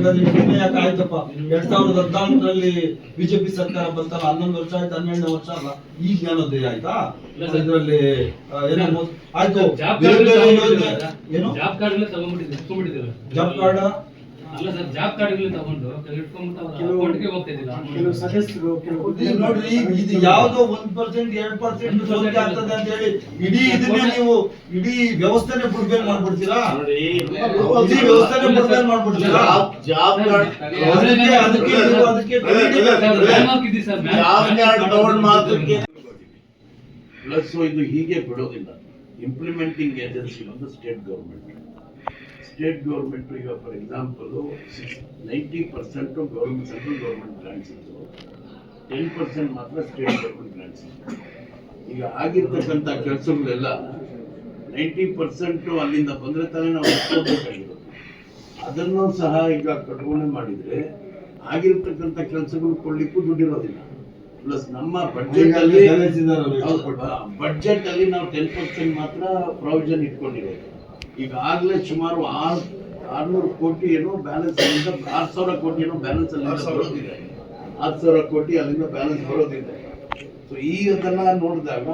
ಯಾಕೆ ಆಯ್ತಪ್ಪ. 2014ರಲ್ಲಿ ಬಿಜೆಪಿ ಸರ್ಕಾರ ಬಂತಲ್ಲ, 11 ವರ್ಷ ಆಯ್ತು, 12ನೇ ವರ್ಷ ಅಲ್ಲ, ಈ ಜ್ಞಾನೋದಯ ಆಯ್ತಾ? ಇದರಲ್ಲಿ ಏನೋ ಆಯ್ತು, ಏನು ಜಾಬ್ ಕಾರ್ಡ್ ಅಲ್ಲ ಸರ್, ಜಾಬ್ ಕಾರ್ಡ್ಗಳು ತಗೊಂಡು ಇಟ್ಕೊಂಡ್ಬಿಟ್ಟು ಅವ್ರ ಅಕೌಂಟ್ಗೆ ಹೋಗ್ತಿದ್ದಿಲ್ಲ ಕೆಲವು ಸದಸ್ಯರು. ನೋಡ್ರಿ, ಇದು ಯಾವ್ದೋ 1% 2% ಸೋರಿಕೆ ಆಗ್ತದೆ ಅಂತ ಹೇಳಿ ಇಡೀ ಇದನ್ನೇ ನೀವು ಇಡೀ ವ್ಯವಸ್ಥೆನೆ ಬುಡ್ಬೇಲ್ ಮಾಡ್ಬಿಡ್ತೀರಾ? ಇಡೀ ವ್ಯವಸ್ಥೆನೆ ಬುಡ್ಬೇಲ್ ಮಾಡ್ಬಿಡ್ತೀರಾ? ಜಾಬ್ ಕಾರ್ಡ್ ತಗೊಂಡ್ ಮಾತ್ರಕ್ಕೆ ಪ್ಲಸ್ ಇದು ಹೀಗೆ ಬಿಡೋದಿಲ್ಲ. ಇಂಪ್ಲಿಮೆಂಟಿಂಗ್ ಏಜೆನ್ಸಿ ಒಂದು ಸ್ಟೇಟ್ ಗೌರ್ಮೆಂಟ್. ಸ್ಟೇಟ್ ಗೌರ್ಮೆಂಟ್ ಈಗ for example 90% government central government grants ಇತ್ತು, 10% ಮಾತ್ರ ಸ್ಟೇಟ್ ಗೌರ್ಮೆಂಟ್ ಗ್ರಾಂಟ್ಸ್ ಇತ್ತು. ಈಗ ಆಗಿರ್ತಕ್ಕಂಥ ಕೆಲಸಗಳೆಲ್ಲ 90% ಅಲ್ಲಿಂದ ಬಂದ್ರೆ ತಾನೇ ನಾವು ಇಟ್ಕೋಬೇಕಾಗಿರೋದು. ಅದನ್ನು ಸಹ ಈಗ ಕಟ್ಕೊಂಡೆ ಮಾಡಿದ್ರೆ ಆಗಿರ್ತಕ್ಕಂಥ ಕೆಲಸಗಳು ಕೊಡ್ಲಿಕ್ಕೂ ದುಡ್ಡಿರೋದಿಲ್ಲ. ಪ್ಲಸ್ ನಮ್ಮ ಬಡ್ಜೆಟ್ ಅಲ್ಲಿ ನಾವು 10% ಮಾತ್ರ ಪ್ರಾವಿಷನ್ ಇಟ್ಕೊಂಡಿರೋದು. ಈಗಾಗಲೇ ಸುಮಾರು 600 ಕೋಟಿ ಏನೋ ಬ್ಯಾಲೆನ್ಸ್ ಅಲ್ಲಿಂದ 6,000 ಕೋಟಿ ಏನೋ ಬ್ಯಾಲೆನ್ಸ್ ಅಲ್ಲಿಂದ ಬರೋದಿದೆ. 6,000 ಕೋಟಿ ಅಲ್ಲಿಂದ ಬ್ಯಾಲೆನ್ಸ್ ಬರೋದಿದೆ. ಸೊ ಈಗ ಅದನ್ನ ನೋಡಿದಾಗ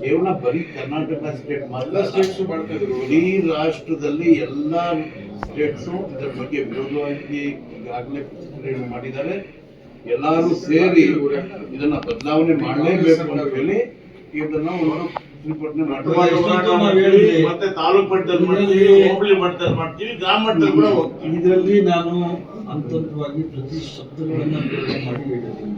ಕೇವಲ ಬರೀ ಕರ್ನಾಟಕ ಸ್ಟೇಟ್ ಮಾತ್ರ ಸ್ಟೇಟ್ಸ್ ಮಾಡ್ತಾ ಇದ್ರು. ಇಡೀ ರಾಷ್ಟ್ರದಲ್ಲಿ ಎಲ್ಲ ಸ್ಟೇಟ್ಸು ಇದರ ಬಗ್ಗೆ ವಿರೋಧವಾಗಿ ಈಗಾಗಲೇ ಮಾಡಿದ್ದಾರೆ. ಎಲ್ಲರೂ ಸೇರಿ ಇದನ್ನ ಬದಲಾವಣೆ ಮಾಡಲೇಬೇಕು ಅಂತ ಹೇಳಿ ಇದನ್ನ ಮತ್ತೆ ತಾಲೂಕು ಮಟ್ಟದಲ್ಲಿ ಮಾಡ್ತೀವಿ, ಹೋಬಳಿ ಮಟ್ಟದಲ್ಲಿ ಮಾಡ್ತೀವಿ, ಗ್ರಾಮ ಮಟ್ಟದಲ್ಲಿ ಕೂಡ ಹೋಗ್ತೀವಿ. ಇದರಲ್ಲಿ ನಾನು ಹಂತವಾಗಿ ಪ್ರತಿ ಶಬ್ದಗಳನ್ನ ಮಾಡಿ ಹೇಳಿದ್ದೀನಿ.